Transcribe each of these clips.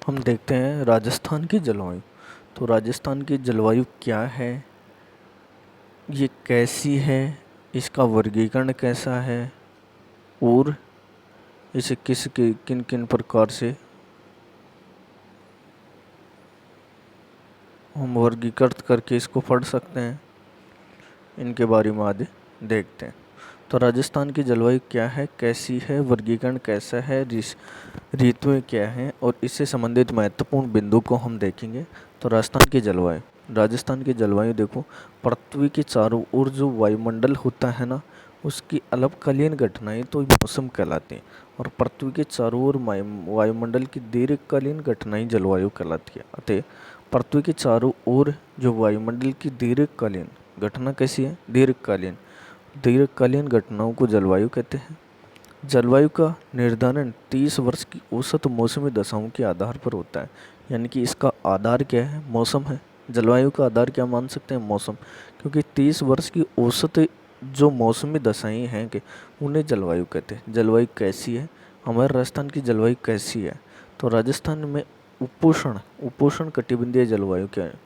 हम देखते हैं राजस्थान की जलवायु। तो राजस्थान की जलवायु क्या है, ये कैसी है, इसका वर्गीकरण कैसा है और इसे किन किन प्रकार से हम वर्गीकृत करके इसको पढ़ सकते हैं, इनके बारे में आगे देखते हैं। तो राजस्थान की जलवायु क्या है, कैसी है, वर्गीकरण कैसा है, ऋतुएं क्या हैं और इससे संबंधित महत्वपूर्ण बिंदु को हम देखेंगे। तो राजस्थान की जलवायु देखो, पृथ्वी के चारों ओर जो वायुमंडल होता है ना, उसकी अल्पकालीन घटनाएं तो मौसम कहलाती हैं, और पृथ्वी के चारों ओर वायुमंडल की दीर्घकालीन घटनाएं जलवायु कहलाती है। अतः पृथ्वी के चारों ओर जो वायुमंडल की दीर्घकालीन घटना कैसी है, दीर्घकालीन घटनाओं को जलवायु कहते हैं। जलवायु का निर्धारण 30 वर्ष की औसत मौसमी दशाओं के आधार पर होता है। यानी कि इसका आधार क्या है, मौसम है। जलवायु का आधार क्या मान सकते हैं, मौसम। क्योंकि 30 वर्ष की औसत जो मौसमी दशाएं हैं कि उन्हें जलवायु कहते हैं। जलवायु कैसी है, हमारे राजस्थान की जलवायु कैसी है। तो राजस्थान में उपोष्ण कटिबंधीय जलवायु क्या है,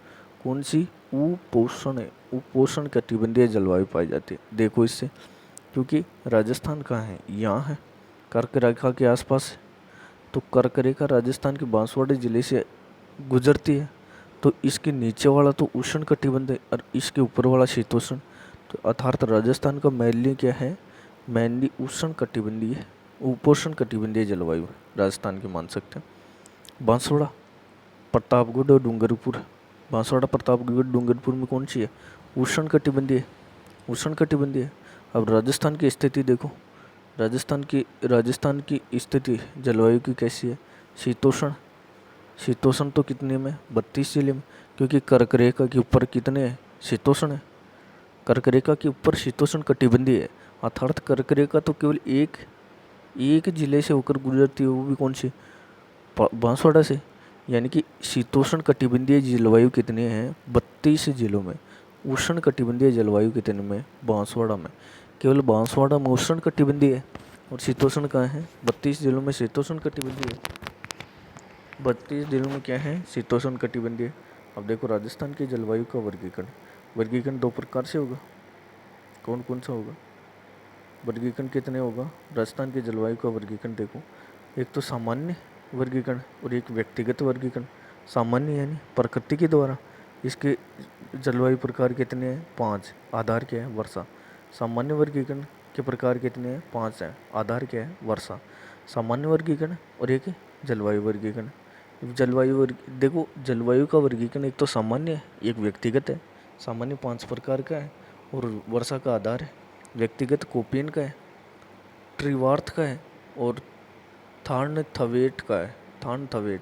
कौन सी, उपोष्ण कटिबंधीय जलवायु पाई जाती है। देखो इससे, क्योंकि राजस्थान कहाँ है, यहाँ है, कर्क रेखा के आसपास है। तो कर्क रेखा राजस्थान के बांसवाड़ा जिले से गुजरती है। तो इसके नीचे वाला तो उष्ण कटिबंध है और इसके ऊपर वाला शीतोष्ण। तो अर्थात राजस्थान का मेनली क्या है, मेनली उष्ण कटिबंधीय उपोष्ण कटिबंधीय जलवायु है राजस्थान की, मान सकते हैं। बांसवाड़ा, प्रतापगढ़ और डूंगरपुर। बांसवाड़ा, प्रतापगढ़, डूंगरपुर में कौन सी है, उष्ण कटिबंधीय। अब राजस्थान की स्थिति देखो, राजस्थान की स्थिति जलवायु की कैसी है, शीतोष्ण तो कितने में, 32 जिले में। क्योंकि कर्क रेखा के ऊपर कितने हैं, शीतोष्ण है। कर्क रेखा के ऊपर शीतोष्ण कटिबंधीय है, अर्थात कर्क रेखा तो केवल एक जिले से होकर गुजरती है, वो भी कौन सी, बांसवाड़ा से। यानी कि शीतोष्ण कटिबंधीय जलवायु कितने हैं, 32 जिलों में। उष्ण कटिबंधीय जलवायु कितने में, बांसवाड़ा में। केवल बांसवाड़ा में उष्ण कटिबंधीय है और शीतोष्ण कहाँ है, 32 जिलों में शीतोष्ण कटिबंधीय है। 32 जिलों में क्या है, शीतोष्ण कटिबंधीय। अब देखो राजस्थान की जलवायु का वर्गीकरण 2 प्रकार से होगा। कौन कौन सा होगा, वर्गीकरण कितने होगा राजस्थान की जलवायु का वर्गीकरण देखो। एक तो सामान्य वर्गीकरण और एक व्यक्तिगत वर्गीकरण। सामान्य यानी प्रकृति के द्वारा इसके जलवायु प्रकार कितने हैं, 5। आधार क्या है, वर्षा। सामान्य वर्गीकरण के प्रकार कितने हैं, 5 हैं। आधार क्या है, वर्षा। सामान्य वर्गीकरण और एक जलवायु वर्गीकरण। देखो जलवायु का वर्गीकरण एक तो सामान्य है, एक व्यक्तिगत है। सामान्य 5 प्रकार का है और वर्षा का आधार है। व्यक्तिगत कोपेन का है, ट्रिवार्थ का है और थार्नथवेट का है। थार्नथवेट,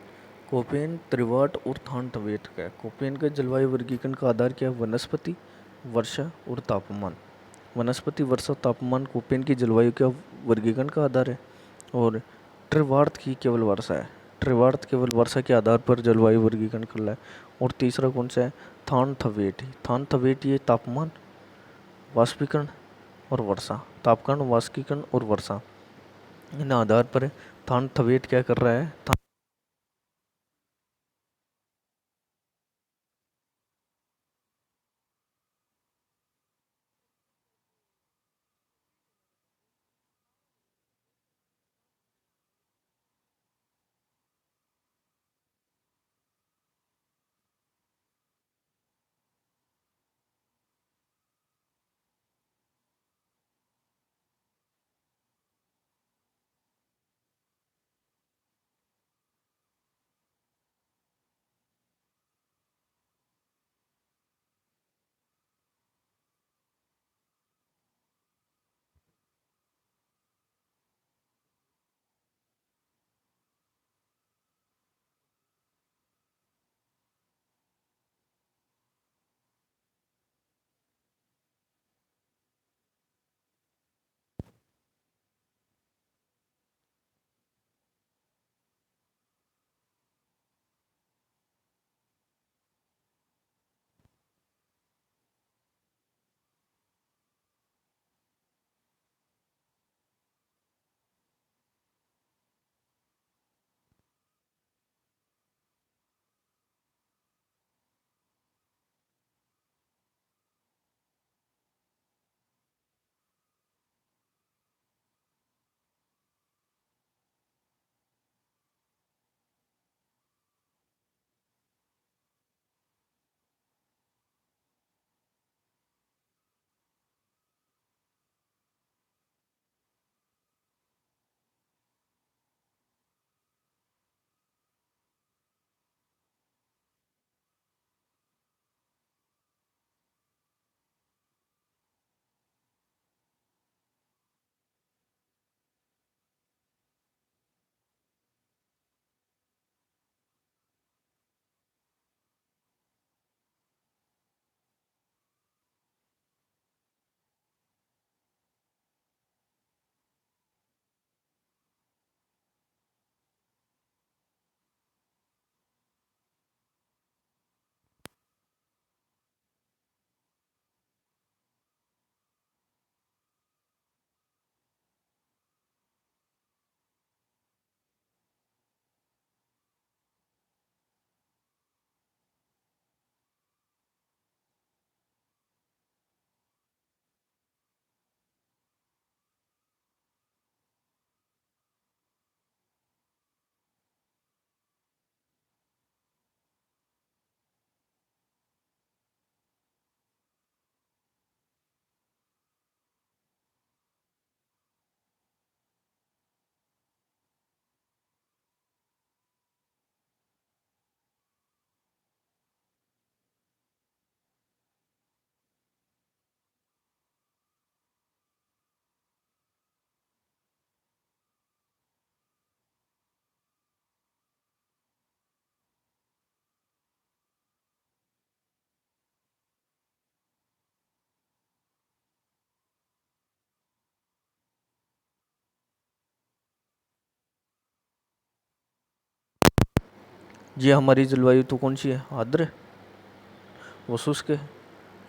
कोपेन, त्रिवार्थ और थार्नथवेट का है। कोपेन का जलवायु वर्गीकरण का आधार क्या है, वनस्पति, वर्षा और तापमान। वनस्पति, वर्षा, तापमान कोपेन की जलवायु का वर्गीकरण का आधार है। और त्रिवार्थ की केवल वर्षा है। त्रिवार्थ केवल वर्षा के आधार पर जलवायु वर्गीकरण कर रहा है। और तीसरा कौन सा है, थार्नथवेट। थार्नथवेट ये तापमान, वाष्पीकरण और वर्षा। तापमान, वाष्पीकरण और वर्षा, इन आधार पर थार्नथवेट क्या कर रहा है, ये हमारी जलवायु तो कौन सी है, आर्द्र, वो शुष्क है।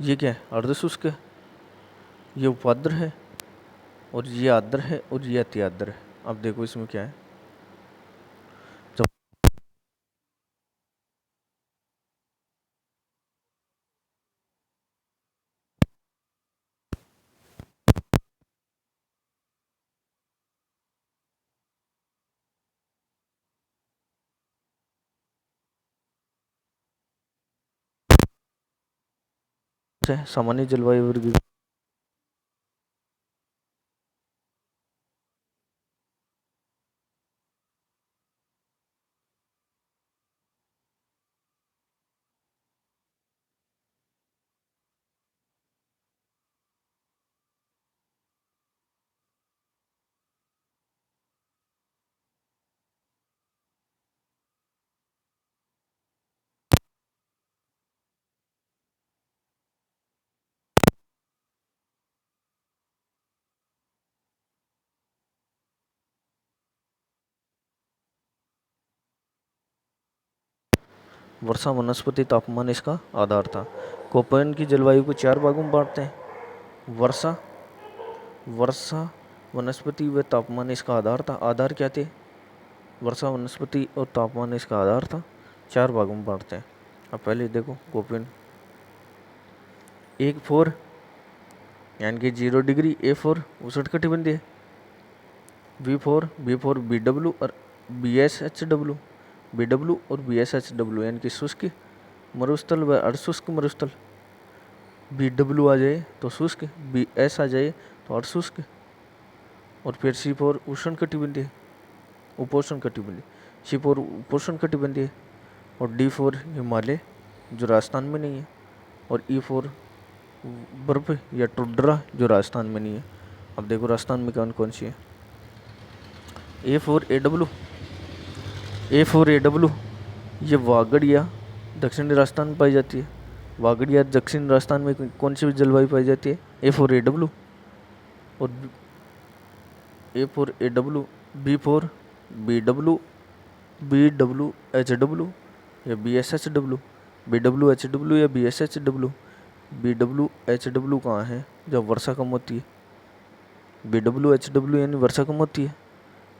ये क्या है, अर्ध शुष्क है। ये उपाद्र है, और ये आर्द्र है, और ये अति आर्द्र है। अब देखो इसमें क्या है, जब सामान्य जलवायु वर्गीकरण वर्षा, वनस्पति, तापमान इसका आधार था। कोपेन की जलवायु को 4 भागों में बांटते हैं। वर्षा, वर्षा, वनस्पति व तापमान इसका आधार था। आधार क्या थे, वर्षा, वनस्पति और तापमान इसका आधार था। 4 भागों में बांटते हैं। अब पहले देखो कोपेन, 1 4 यानी कि 0 डिग्री, A4 उष्णकटिबंधीय, V4 BW और BSHW, BW और BSHW यानी कि शुष्क मरुस्थल व अर्धशुष्क मरुस्थल। BW आ जाए तो शुष्क, BS आ जाए तो अर्धशुष्क, और फिर C4 उष्णकटिबंधीय, उपोष्णकटिबंधीय, C4 उपोष्णकटिबंधीय, और D4 हिमालय जो राजस्थान में नहीं है, और E4 बर्फ या टुंड्रा जो राजस्थान में नहीं है। अब देखो राजस्थान में कौन कौन सी है। A4AW ये वागड़ दक्षिणी राजस्थान में पाई जाती है। वागड़ दक्षिण राजस्थान में कौन सी जलवायु पाई जाती है, A4AW। और A4AW, B4 BW, BWHW या BSHW, BWHW या BSHW। BWHW कहाँ है, जब वर्षा कम होती है। BWHW यानी वर्षा कम होती है।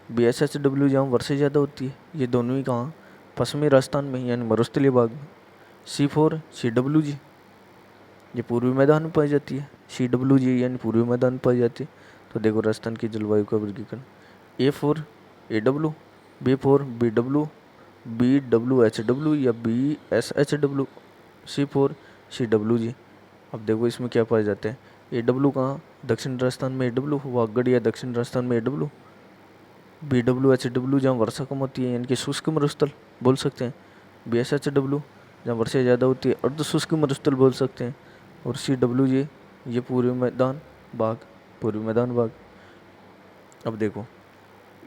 BSHW जहाँ वर्षा ज़्यादा होती है। ये दोनों ही कहाँ, पश्चिमी राजस्थान में यानी मरुस्थलीय भाग में। C4 CWG ये पूर्वी मैदान में पाई जाती है। CWG यानी पूर्वी मैदान में पाई जाती है। तो देखो राजस्थान की जलवायु का वर्गीकरण, A4AW, B4 BW, BWHW या BSHW, C4 CWG। अब देखो इसमें क्या पाए जाते हैं। AW कहाँ, दक्षिण राजस्थान में AW, वागड़ या दक्षिण राजस्थान में AW। BWHW जहाँ वर्षा कम होती है यानी कि शुष्क मरुस्थल बोल सकते हैं। BSHW जहाँ वर्षा ज़्यादा होती है अर्ध शुष्क मरुस्थल बोल सकते हैं। और CWG ये पूर्वी मैदान भाग, पूर्वी मैदान भाग। अब देखो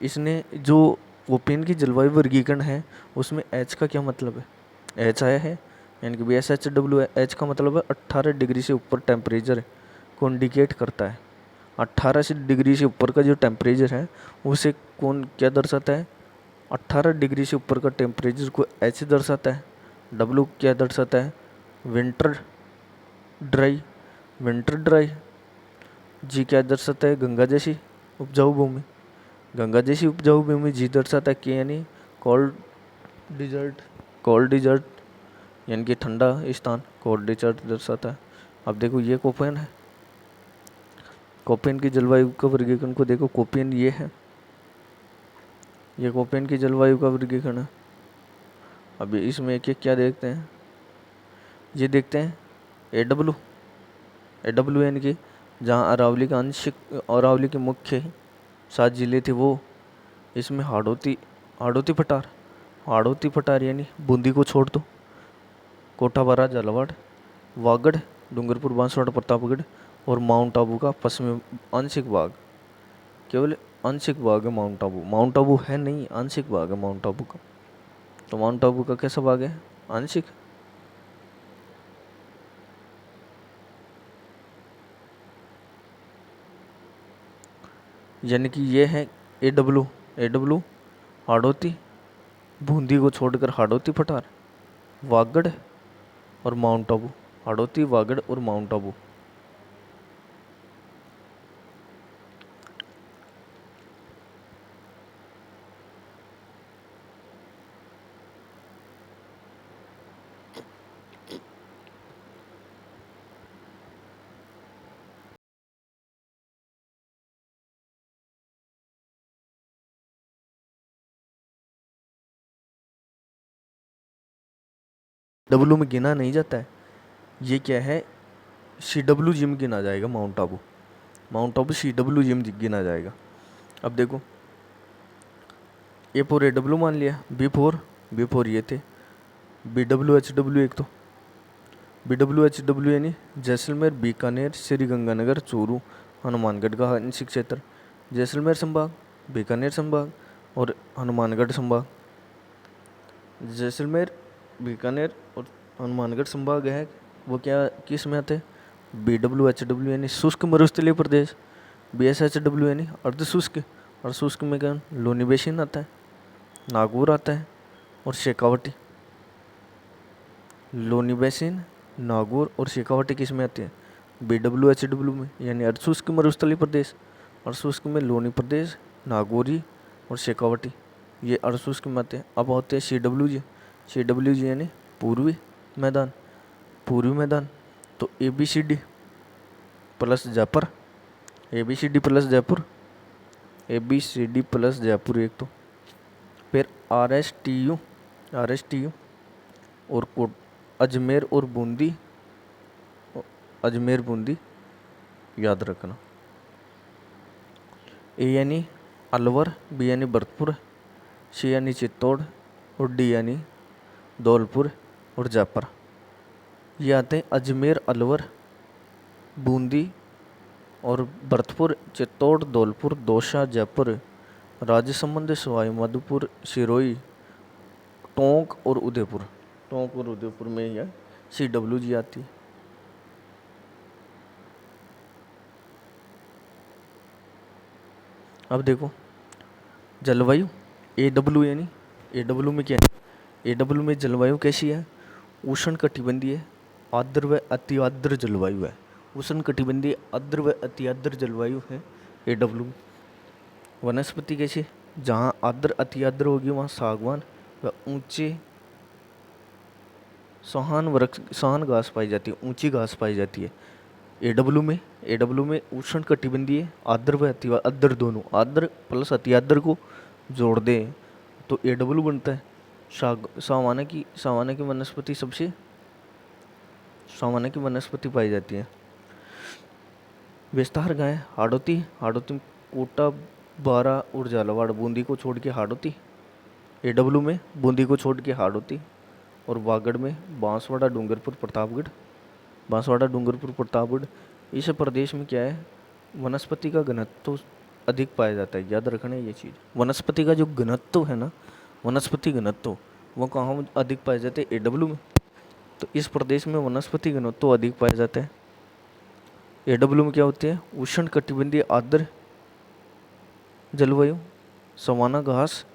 इसने जो कोपेन की जलवायु वर्गीकरण है उसमें H का क्या मतलब है। H आया है यानी कि BSHW है। H का मतलब है 18 डिग्री से ऊपर टेम्परेचर को इंडिकेट करता है। 18 डिग्री से ऊपर का जो टेम्परेचर है उसे कौन क्या दर्शाता है, 18 डिग्री से ऊपर का टेम्परेचर को H दर्शाता है। W क्या दर्शाता है, winter dry, winter dry. G क्या दर्शाता है, गंगा जैसी उपजाऊ भूमि, गंगा जैसी उपजाऊ भूमि। G दर्शाता है कि यानी कोल्ड डिजर्ट, कोल्ड डिजर्ट यानी कि ठंडा स्थान, कोल्ड डिजर्ट दर्शाता है। अब देखो ये कोपेन है। कोपेन की जलवायु का वर्गीकरण को देखो, कोपेन ये है, ये कोपेन की जलवायु का वर्गीकरण है। अभी इसमें एक एक क्या देखते हैं, ये देखते हैं AW, AW यानी कि जहाँ अरावली का आंशिक, अरावली के मुख्य 7 जिले थे वो, इसमें हाड़ौती, हाड़ौती पठार, हाड़ौती पठार यानी बूंदी को छोड़ दो, कोटाबारा, झालावाड़, वागड़, डूंगरपुर, बांसवाड़ा, प्रतापगढ़ और माउंट आबू का पश्चिमी आंशिक भाग। केवल आंशिक भाग है माउंट आबू, माउंट आबू है नहीं, आंशिक भाग है माउंट आबू का। तो माउंट आबू का कैसा भाग है, आंशिक। यानी कि ये है AW, AW हाड़ौती, बूंदी को छोड़कर हाड़ौती पठार, वागड़ और माउंट आबू। हाड़ौती, वागड़ और माउंट आबू। डब्लू में गिना नहीं जाता है, ये क्या है, CW जिम गिना जाएगा mount Abu. Mount Abu CW gym गिना जाएगा। अब देखो, A4 AW मान लिया, B4 ये थे, BW HW एक तो, BW HW यानी जैसलमेर, बीकानेर, श्री गंगानगर, चूरू, हनुमानगढ़ का आंशिक क्षेत्र। जैसलमेर संभाग, बीकानेर संभाग और हनुमानगढ़ संभाग। जैसलमेर, बीकानेर और हनुमानगढ़ संभाग है वो क्या, किस में आते हैं, BW HW यानी शुष्क मरुस्थलीय प्रदेश, BSHW यानी अर्ध शुष्क, और शुष्क में क्या, लोनी बेसिन आता है, नागौर आता है और शेखावटी। लोनी बेसिन, नागौर और शेखावटी किस में आती है, BW HW में, यानी अर्धशुष्क मरुस्थलीय प्रदेश। अर्धशुष्क में लोनी प्रदेश, नागौरी और शेखावटी, ये अर्धशुष्क में आते हैं। अब होते हैं CWG यानी पूर्वी मैदान, पूर्वी मैदान। तो ABCD plus Jaipur, ABCD plus Jaipur, ABCD plus Jaipur एक तो। फिर RSTU और अजमेर और बूंदी, अजमेर बूंदी याद रखना। A यानी अलवर, B यानी भरतपुर, C यानी चित्तौड़ और D यानी धौलपुर और जयपुर। ये आते हैं अजमेर, अलवर, बूंदी और भरतपुर, चित्तौड़, धौलपुर, दौसा, जयपुर, राजसमंद, सवाई माधोपुर, सिरोही, टोंक और उदयपुर। टोंक और उदयपुर में यह CWG आती है। अब देखो जलवायु, AW यानी AW में क्या है, AW में जलवायु कैसी है, उष्ण कटिबंधीय आर्द्र व अति आर्द्र जलवायु है। उष्ण कटिबंधीय आर्द्र व अति आर्द्र जलवायु है AW। वनस्पति कैसी, जहाँ आर्द्र अति आर्द्र होगी वहाँ सागवान व ऊंचे सहान घास पाई जाती है, ऊंची घास पाई जाती है। AW में उष्ण कटिबंधीय आर्द्र व अति आर्द्र दोनों, आर्द्र प्लस अति आर्द्र को जोड़ दें तो AW बनता है। सावाना की वनस्पति सबसे सावाना की वनस्पति पाई जाती है। विस्तार गाय, हाड़ौती में कोटा, बारा और झालावाड़, बूंदी को छोड़ के हाड़ौती। AW में बूंदी को छोड़ के हाड़ौती और वागड़ में बांसवाड़ा, डूंगरपुर, प्रतापगढ़। इस प्रदेश में क्या है, वनस्पति का घनत्व तो अधिक पाया जाता है, याद रखना ये चीज़। वनस्पति का जो घनत्व है ना, वनस्पति घनत्व वो कहाँ अधिक पाए जाते हैं, AW में। तो इस प्रदेश में वनस्पति घनत्व अधिक पाए जाते हैं। AW में क्या होती है, उष्ण कटिबंधीय आर्द्र जलवायु, सवाना घास।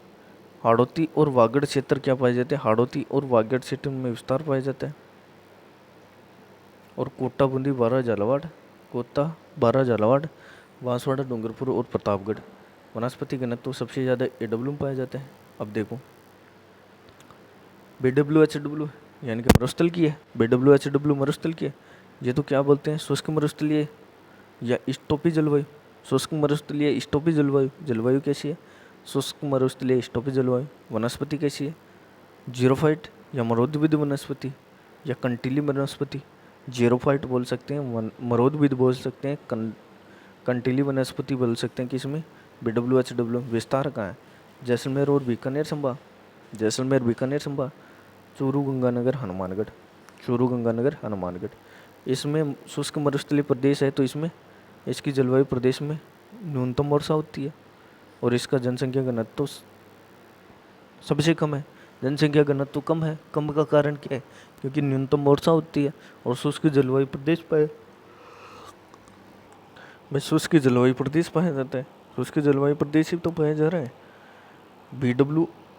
हाड़ौती और वागड़ क्षेत्र क्या पाए जाते हैं, हाड़ौती और वागड़ क्षेत्र में विस्तार पाया जाता है। और कोटा, बूंदी, बारा, झालावाड़, बांसवाड़ा, डूंगरपुर और प्रतापगढ़, वनस्पति घनत्व सबसे ज़्यादा AW में पाए जाते हैं। अब देखो BWHW यानी कि मरुस्थल की है, BWHW मरुस्थल की है। ये तो क्या बोलते हैं, शुष्क मरुस्थलीय या स्टोपी जलवायु। शुष्क मरुस्थलीय स्टोपी जलवायु, जलवायु कैसी है, शुष्क मरुस्थलीय स्टोपी जलवायु। वनस्पति कैसी है, जीरोफाइट या मरोदविद वनस्पति या कंटीली वनस्पति। जीरोफाइट बोल सकते हैं, मरोदविद बोल सकते हैं, कंटीली वनस्पति बोल सकते हैं। किसमें, BWHW। विस्तार कहाँ है, जैसलमेर और बीकानेर संभाग, चूरू, गंगानगर, हनुमानगढ़। इसमें शुष्क मरुस्थलीय प्रदेश है तो इसमें इसकी जलवायु प्रदेश में न्यूनतम वर्षा होती है और इसका जनसंख्या घनत्व सबसे कम है। जनसंख्या घनत्व कम है, कम का कारण क्या है, क्योंकि न्यूनतम वर्षा होती है और शुष्क जलवायु प्रदेश पाए शुष्क जलवायु प्रदेश पाया जाता है। शुष्क जलवायु प्रदेश ही तो पाया जा रहा है।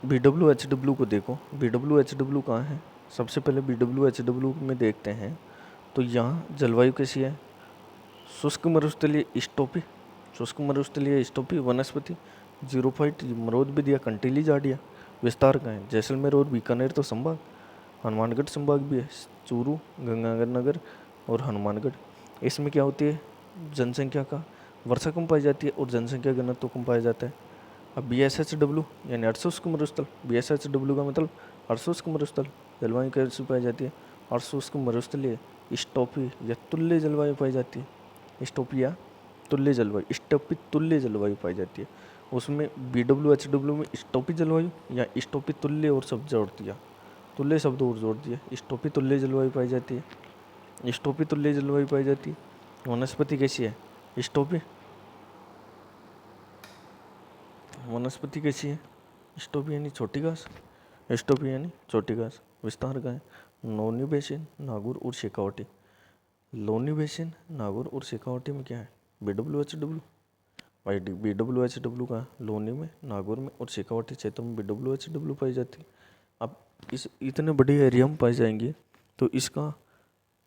BWHW को देखो, BWHW कहाँ है? सबसे पहले BWHW में देखते हैं तो यहाँ जलवायु कैसी है? शुष्क मरुस्थलीय स्टोपी, शुष्क मरुस्थलीय स्टोपी वनस्पति, जीरोफाइट, मरोद भी दिया, कंटीली झाड़ियाँ। विस्तार कहाँ है? जैसलमेर और बीकानेर तो संभाग, हनुमानगढ़ संभाग भी है, चूरू, गंगानगर और हनुमानगढ़। इसमें क्या होती है? जनसंख्या का वर्षा कम पाई जाती है और जनसंख्या घनत्व कम पाया जाता है। अब BSHW यानी अर्धशुष्क मरुस्थल, BSHW का मतलब अर्धशुष्क मरुस्थल। जलवायु कैसी पाई जाती है? अर्धशुष्क मरुस्थलीय स्टोपी या तुल्य जलवायु पाई जाती है। स्टोपी या तुल्य जलवायु, स्टोपी तुल्य जलवायु पाई जाती है। उसमें BWHW में स्टोपी जलवायु या स्टोपी तुल्य और शब्द जोड़ दिया, तुल्य शब्द और जोड़ दिया, स्टोपी तुल्य जलवायु पाई जाती है। स्टोपी तुल्य जलवायु पाई जाती है। वनस्पति कैसी है? स्टोपी। वनस्पति कैसी है? स्टोपी यानी छोटी घास, स्टोपी यानी छोटी घास। विस्तार का है लोनी बेसिन, नागौर और शेखावाटी। लोनी बेसिन, नागौर और शेखावाटी में क्या है? BWHW। भाई BWHW का लोनी में, नागौर में और शेखावाटी क्षेत्र में BWHW पाई जाती है। अब इस इतने बड़े एरिया में पाई जाएंगी तो इसका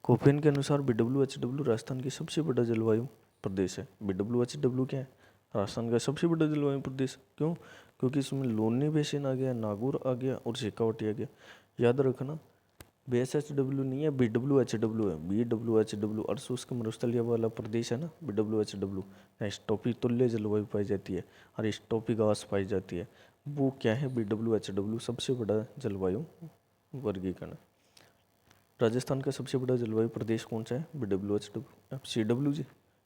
कोपेन के अनुसार BWHW राजस्थान की सबसे बड़ा जलवायु प्रदेश है। BWHW क्या है? राजस्थान का सबसे बड़ा जलवायु प्रदेश। क्यों? क्योंकि इसमें लोनी बेसिन आ गया, नागौर आ गया और शेखावाटी आ गया। याद रखना BSHW नहीं है, BWHW है। BWHW अर्धशुष्क मरुस्थलीय वाला प्रदेश है ना, BWHW। स्टोपी तुल्य जलवायु पाई जाती है और स्टोपी घास पाई जाती है। वो क्या है? BWHW सबसे बड़ा जलवायु वर्गीकरण। राजस्थान का सबसे बड़ा जलवायु प्रदेश कौन सा है? BWHW। अब CWG,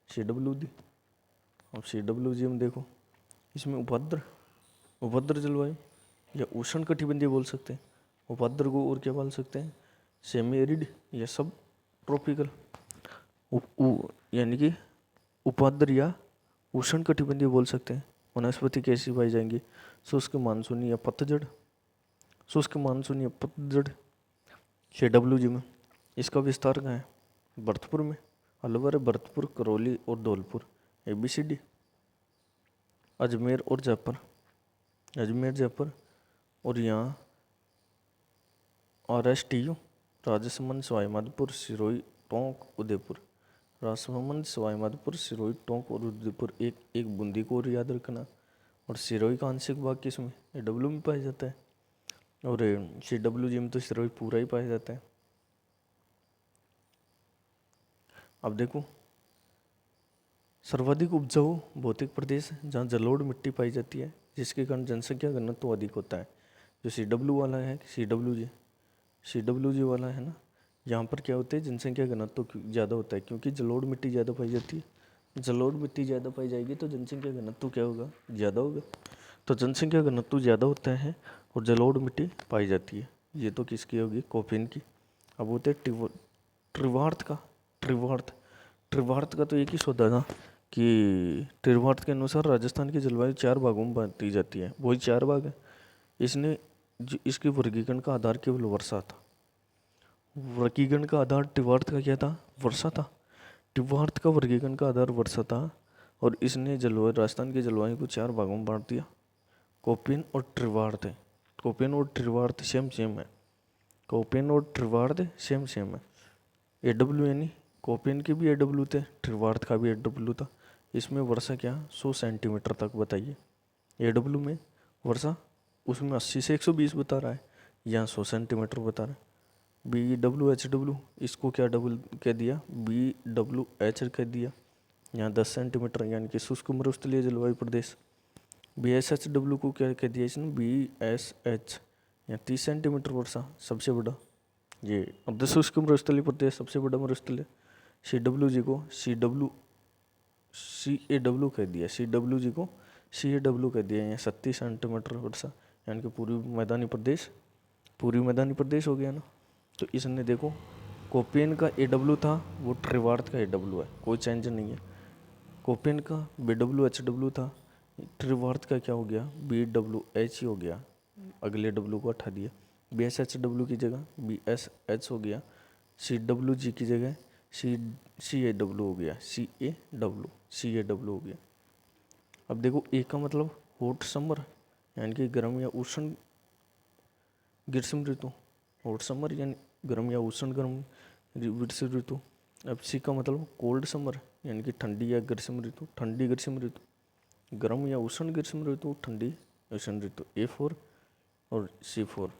CWD। अब CWG में देखो, इसमें उपद्र जलवायु या उष्ण कटिबंधीय बोल सकते हैं। उपद्र को और क्या बोल सकते हैं? सेमी एरिड या सब ट्रॉपिकल। यानी कि उपद्र या उष्ण कटिबंधीय बोल सकते हैं। वनस्पति कैसी पाई जाएंगी? शुष्क मानसूनी या पतझड़, शुष्क मानसूनी या पतझड़ CWG में। इसका विस्तार कहाँ है? भरतपुर में, अलवर, भरतपुर, करौली और धौलपुर। ABCD। अजमेर और जयपुर, अजमेर जयपुर और यहाँ RSTU, राजसमंद, सवाई माधोपुर, सिरोही, टोंक, उदयपुर। राजसमंद, सवाई माधोपुर, सिरोही, टोंक और उदयपुर। एक एक बूंदी को और याद रखना। और सिरोही का आंशिक भाग किसमें? AW में पाया जाता है और CWG में तो सिरोही पूरा ही पाया जाता है। अब देखो, सर्वाधिक उपजाऊ भौतिक प्रदेश जहाँ जलोढ़ मिट्टी पाई जाती है, जिसके कारण जनसंख्या घनत्व अधिक होता है। जो CW वाला है, CWG वाला है ना, यहाँ पर क्या होता है? जनसंख्या घनत्व ज़्यादा होता है क्योंकि जलोढ़ मिट्टी ज़्यादा पाई जाती है। जलोढ़ मिट्टी ज़्यादा पाई जाएगी तो जनसंख्या घनत्व क्या होगा? ज़्यादा होगा। तो जनसंख्या घनत्व ज़्यादा होता है और जलोढ़ मिट्टी पाई जाती है। ये तो किसकी होगी? कोपेन की। अब होते हैं त्रिवार्थ का। त्रिवार्थ का तो एक ही सौदा था कि त्रिवार्थ के अनुसार राजस्थान की जलवायु 4 भागों में बांटी जाती है। वही 4 भाग है। इसके वर्गीकरण का आधार केवल वर्षा था। वर्गीकरण का आधार त्रिवार्थ का क्या था? वर्षा था। त्रिवार्थ का वर्गीकरण का आधार वर्षा था और इसने जलवायु, राजस्थान की जलवायु को 4 भागों में बांट दिया। कोपेन और त्रिवार्थ है। कोपेन और त्रिवार्थ सेम है। कोपेन और त्रिवार्थ सेम है। AW यानी कोपेन के भी AW थे, त्रिवार्थ का भी AW था। इसमें वर्षा क्या? 100 सेंटीमीटर तक बताइए। AW में वर्षा उसमें 80 से 120 बता रहा है, यहाँ 100 सेंटीमीटर बता रहा है। BWHW इसको क्या डबल कह दिया? BWH कह दिया। यहाँ 10 सेंटीमीटर यानी कि शुष्क मरुस्थलीय जलवायु प्रदेश। BSHW को क्या कह दिया इसने? BSH यहाँ 30 सेंटीमीटर वर्षा सबसे बड़ा। ये अर्धशुष्क मरुस्थलीय प्रदेश सबसे बड़ा मरुस्थलीय। CWG को CAW कह दिया। CWG को CAW कह दिया। यहाँ 37 सेंटीमीटर वर्षा यानी कि पूर्वी मैदानी प्रदेश हो गया ना। तो इसने देखो, कोपेन का AW था, वो त्रिवार्थ का AW है, कोई चेंज नहीं है। कोपेन का BWHW था, त्रिवार्थ का क्या हो गया? BWH ही हो गया, अगले W को हटा दिया। BSHW की जगह BSH हो गया। CWG की जगह CAW हो गया। CAW हो गया। अब देखो, ए का मतलब हॉट समर यानी कि गर्म या उष्ण ग्रीष्म ऋतु, हॉट समर यानी गर्म या उष्ण गर्म ग्रीष्म ऋतु। अब सी का मतलब कोल्ड समर यानी कि ठंडी या ग्रीष्म ऋतु, ठंडी ग्रीष्म ऋतु। गर्म या उष्ण ग्रीष्म ऋतु, ठंडी उष्ण ऋतु। A4 और C4।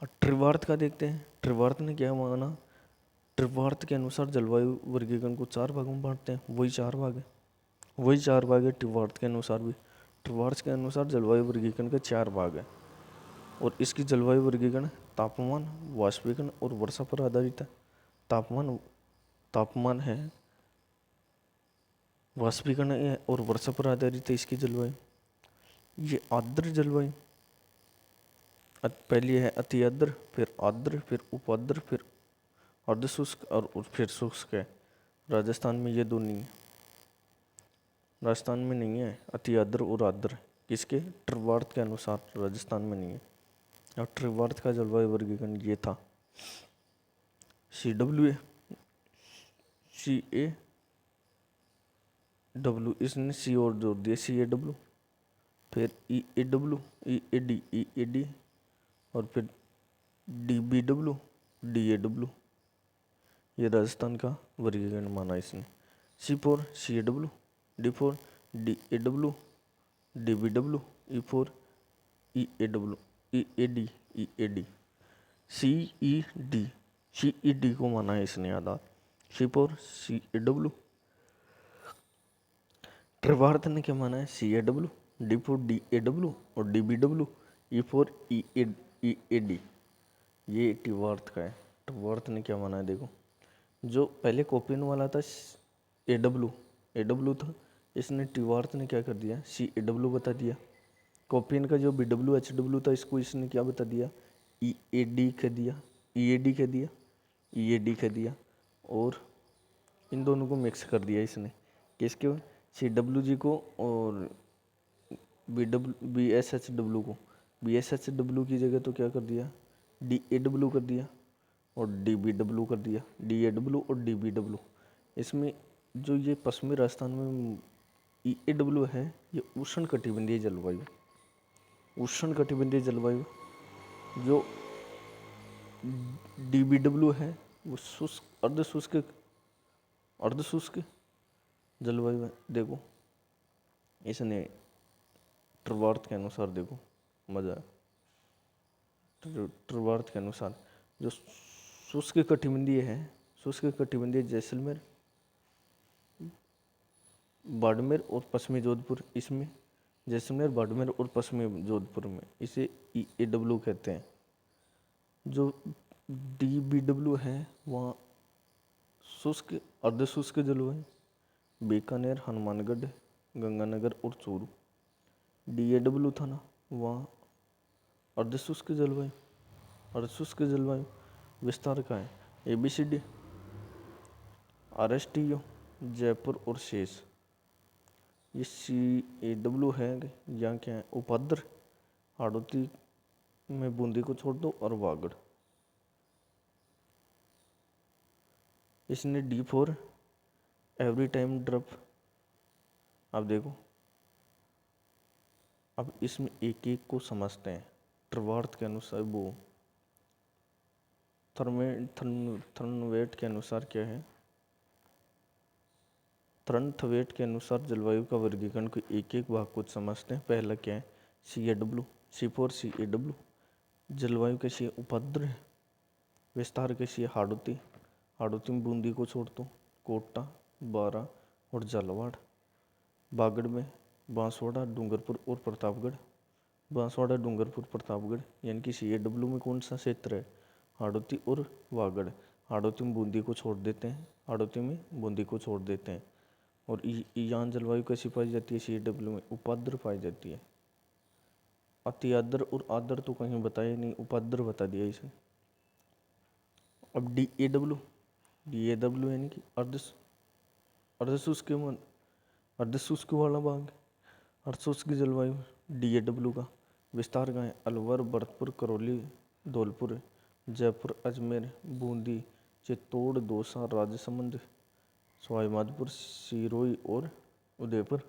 और त्रिवार्त का देखते हैं। त्रिवार्त ने क्या माना? त्रिवार्त के अनुसार जलवायु वर्गीकरण को 4 भागों में बांटते हैं। वही 4 भाग है, वही 4 भाग है त्रिवार्त के अनुसार भी। त्रिवार्त के अनुसार जलवायु वर्गीकरण के 4 भाग है और इसकी जलवायु वर्गीकरण तापमान, वाष्पीकरण और वर्षा पर आधारित है। तापमान है, वाष्पीकरण है और वर्षा पर आधारित है इसकी जलवायु। ये आर्द्र जलवायु, पहली है अति आर्द्र, फिर आर्द्र, फिर उपाद्र, फिर अर्धशुष्क और फिर शुष्क है। राजस्थान में ये दो नहीं है, राजस्थान में नहीं है अति आर्द्र और आर्द्र। किसके? त्रिवार्त के अनुसार राजस्थान में नहीं है। और त्रिवार्त का जलवायु वर्गीकरण ये था। CW, CAW, इसने C और जोड़ दिया, CAW, फिर EAW, EAD, और फिर DBW, DAW। ये राजस्थान का वर्गीकरण माना इसने। C4 CAW, D4 DAW, DBW, E4 EAW, EAD, CED को माना है इसने आधार। C4 CAW। त्रिवार्त ने क्या माना है? CAW, D4 DAW और DBW, E4 EAD। ये त्रिवार्त का है। त्रिवार्त ने क्या माना है देखो, जो पहले कोपिन वाला था AW था, इसने त्रिवार्त ने क्या कर दिया? CAW बता दिया। कोपिन का जो BW HW था, इसको इसने क्या बता दिया? EAD कह दिया, EAD कह दिया, EAD कह दिया। और इन दोनों को मिक्स कर दिया इसने। किसके? CWG को और BSHW को। BSHW की जगह तो क्या कर दिया? DAW कर दिया और DBW कर दिया, DAW और DBW। इसमें जो ये पश्चिमी राजस्थान में EAW है, ये उष्ण कटिबंधीय जलवायु, उष्ण कटिबंधीय जलवायु। जो DBW है वो शुष्क, अर्धशुष्क जलवायु है। देखो इसने त्रिवार्त के अनुसार, देखो मजा है। त्रिवार्त के अनुसार जो शुष्क कटिबंधीय है, शुष्क कटिबंधीय जैसलमेर, बाड़मेर और पश्चिमी जोधपुर, इसमें जैसलमेर, बाड़मेर और पश्चिमी जोधपुर में इसे EAW कहते हैं। जो DBW है वहाँ शुष्क, अर्धशुष्क जलवायु, बीकानेर, हनुमानगढ़, गंगानगर और चूरू। DAW था ना, वहाँ अर्धशुष्क जलवायु, अर्धशुष्क जलवायु। विस्तार का है ABCD, RSTO, जयपुर और शेष। ये CAW है, यहाँ क्या है? उपाद्र, हाड़ौती में बूंदी को छोड़ दो और वागड़। इसने D4 एवरी टाइम ड्रॉप। अब देखो, अब इसमें एक एक को समझते हैं। त्रिवार्त के अनुसार वो थर्मोवेट के अनुसार क्या है? थर्मोवेट के अनुसार जलवायु का वर्गीकरण को एक एक भाग को समझते हैं। पहला क्या है? CAW, C4 CAW। जलवायु कैसी है? उपाद्र। विस्तार कैसी है? हाड़ौती, हाड़ौती में बूंदी को छोड़ दो, कोटा, बारा और झालावाड़। बागड़ में बांसवाड़ा, डूंगरपुर और प्रतापगढ़। बांसवाड़ा, डूंगरपुर, प्रतापगढ़। यानी कि CAW में कौन सा क्षेत्र है? हाड़ौती और वागड़। हाड़ौती में बूंदी को छोड़ देते हैं, हाड़ौती में बूंदी को छोड़ देते हैं। और यहाँ जलवायु कैसी पाई जाती है? CAW में उपाद्र पाई जाती है। अति आर्द्र और आर्द्र तो कहीं बताया नहीं, उपाद्र बता दिया इसे। अब DAW यानी कि अर्धशुष्क अर्धशुष्क वाला भाग, अर्धशुष्क जलवायु DAW का। विस्तार का है अलवर, भरतपुर, करौली, धौलपुर, जयपुर, अजमेर, बूंदी, चित्तौड़, दौसा, राजसमंद, सवाई माधोपुर, सिरोही और उदयपुर।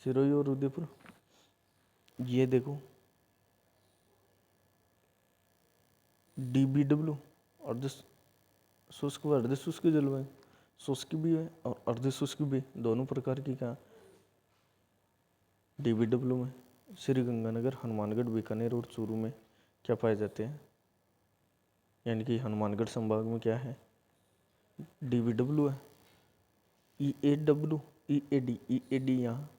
सिरोही और उदयपुर। ये देखो DBW अर्ध शुष्क व अर्ध शुष्क जलवायु, शुष्क भी है और अर्ध शुष्क भी, दोनों प्रकार की क्या DBW में श्री गंगानगर, हनुमानगढ़, बीकानेर और चूरू में क्या पाए जाते हैं, यानी कि हनुमानगढ़ संभाग में क्या है DBW है। EAW, EAD यहाँ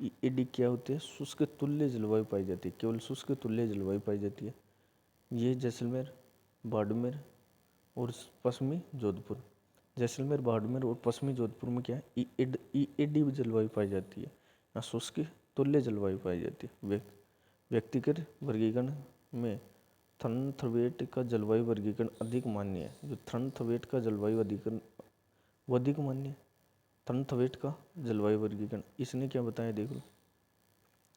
EAD क्या होती है, शुष्क तुल्य जलवायु पाई जाती है, केवल शुष्क तुल्य जलवायु पाई जाती है। ये जैसलमेर, बाड़मेर और पश्चिमी जोधपुर, जैसलमेर, बाड़मेर और पश्चिमी जोधपुर में क्या है EAD जलवायु पाई जाती है, यहाँ शुष्क तुल्य जलवायु पाई जाती है। व्यक्तिगत वर्गीकरण में थर्नथवेट का जलवायु वर्गीकरण अधिक मान्य है। जो थर्नथवेट का जलवायु वर्गीकरण वो अधिक मान्य है। थर्नथवेट का जलवायु वर्गीकरण इसने क्या बताया, देख लो,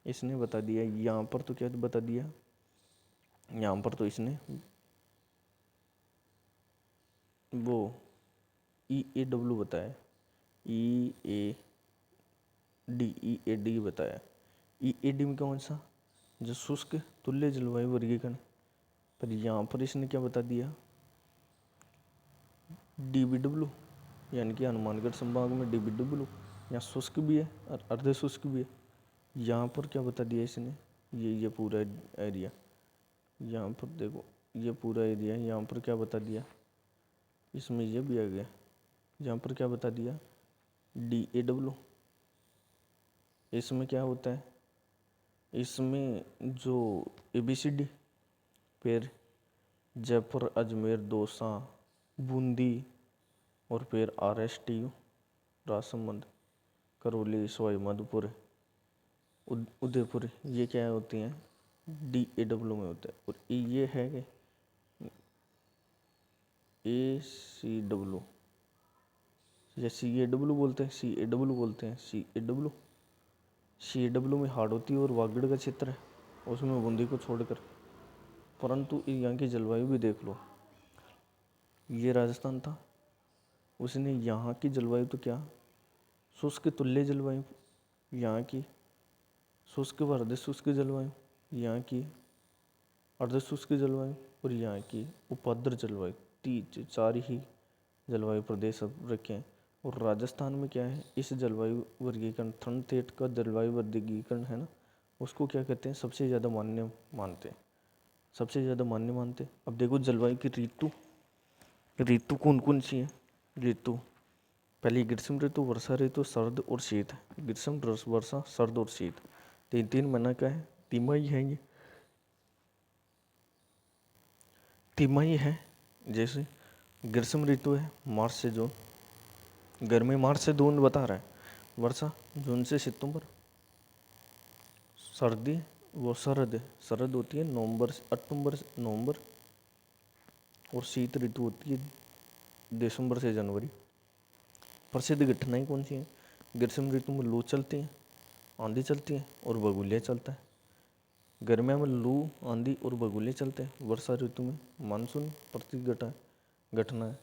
इसने बता दिया यहाँ पर, तो क्या बता दिया यहाँ पर, तो इसने वो EAW बताया, EAD बताया। EAD में कौन सा, जो शुष्क तुल्य जलवायु वर्गीकरण, पर यहाँ पर इसने क्या बता दिया DBW, यानी कि हनुमानगढ़ संभाग में DBW यहाँ शुष्क भी है और अर्ध शुष्क भी है। यहाँ पर क्या बता दिया इसने, ये पूरा एरिया, यहाँ पर देखो ये पूरा एरिया है, यहाँ पर क्या बता दिया, इसमें ये भी आ गया, यहाँ पर क्या बता दिया DAW। इसमें क्या होता है, इसमें जो ABCD फिर जयपुर, अजमेर, दौसा, बूंदी और फिर RSTU, राजसमंद, करौली, सवाई माधोपुर, उदयपुर, ये क्या होती हैं DAW में होता है। और ये है कि ACW या CAW बोलते हैं, CAW बोलते हैं, CAW में हाड़ होती है और वागड़ का क्षेत्र है उसमें बूंदी को छोड़कर। परंतु यहाँ की जलवायु भी देख लो, ये राजस्थान था, उसने यहाँ की जलवायु तो क्या शुष्क तुल्य जलवायु, यहाँ की शुष्क व अर्ध शुष्क जलवायु, यहाँ की अर्ध शुष्क जलवायु और यहाँ की उपाद्र जलवायु, चार ही जलवायु प्रदेश अब रखे हैं। और राजस्थान में क्या है, इस जलवायु वर्गीकरण थर्नथवेट का जलवायु वर्गीकरण है ना, उसको क्या कहते हैं, सबसे ज़्यादा मान्य मानते हैं, सबसे ज़्यादा मान्य मानते हैं। अब देखो जलवायु की ऋतु कौन कौन सी है, ऋतु पहली ग्रीष्म ऋतु, वर्षा ऋतु, शरद और शीत। ग्रीष्म, वर्षा, शरद और शीत, तीन महीना का है, तिमाही है, ये तिमाही है। जैसे ग्रीष्म ऋतु है मार्च से जून, गर्मी मार्च से जून बता रहा है, वर्षा जून से सितंबर, सर्दी वो शरद होती है नवंबर से नवंबर, और शीत ऋतु होती है दिसंबर से जनवरी। प्रसिद्ध घटनाएं कौन सी हैं, ग्रीष्म ऋतु में लू चलती है, आंधी चलती है और बगुलिया चलता है। गर्मियों में लू, आंधी और बगुले चलते हैं। वर्षा ऋतु में मानसून प्रति घटना है।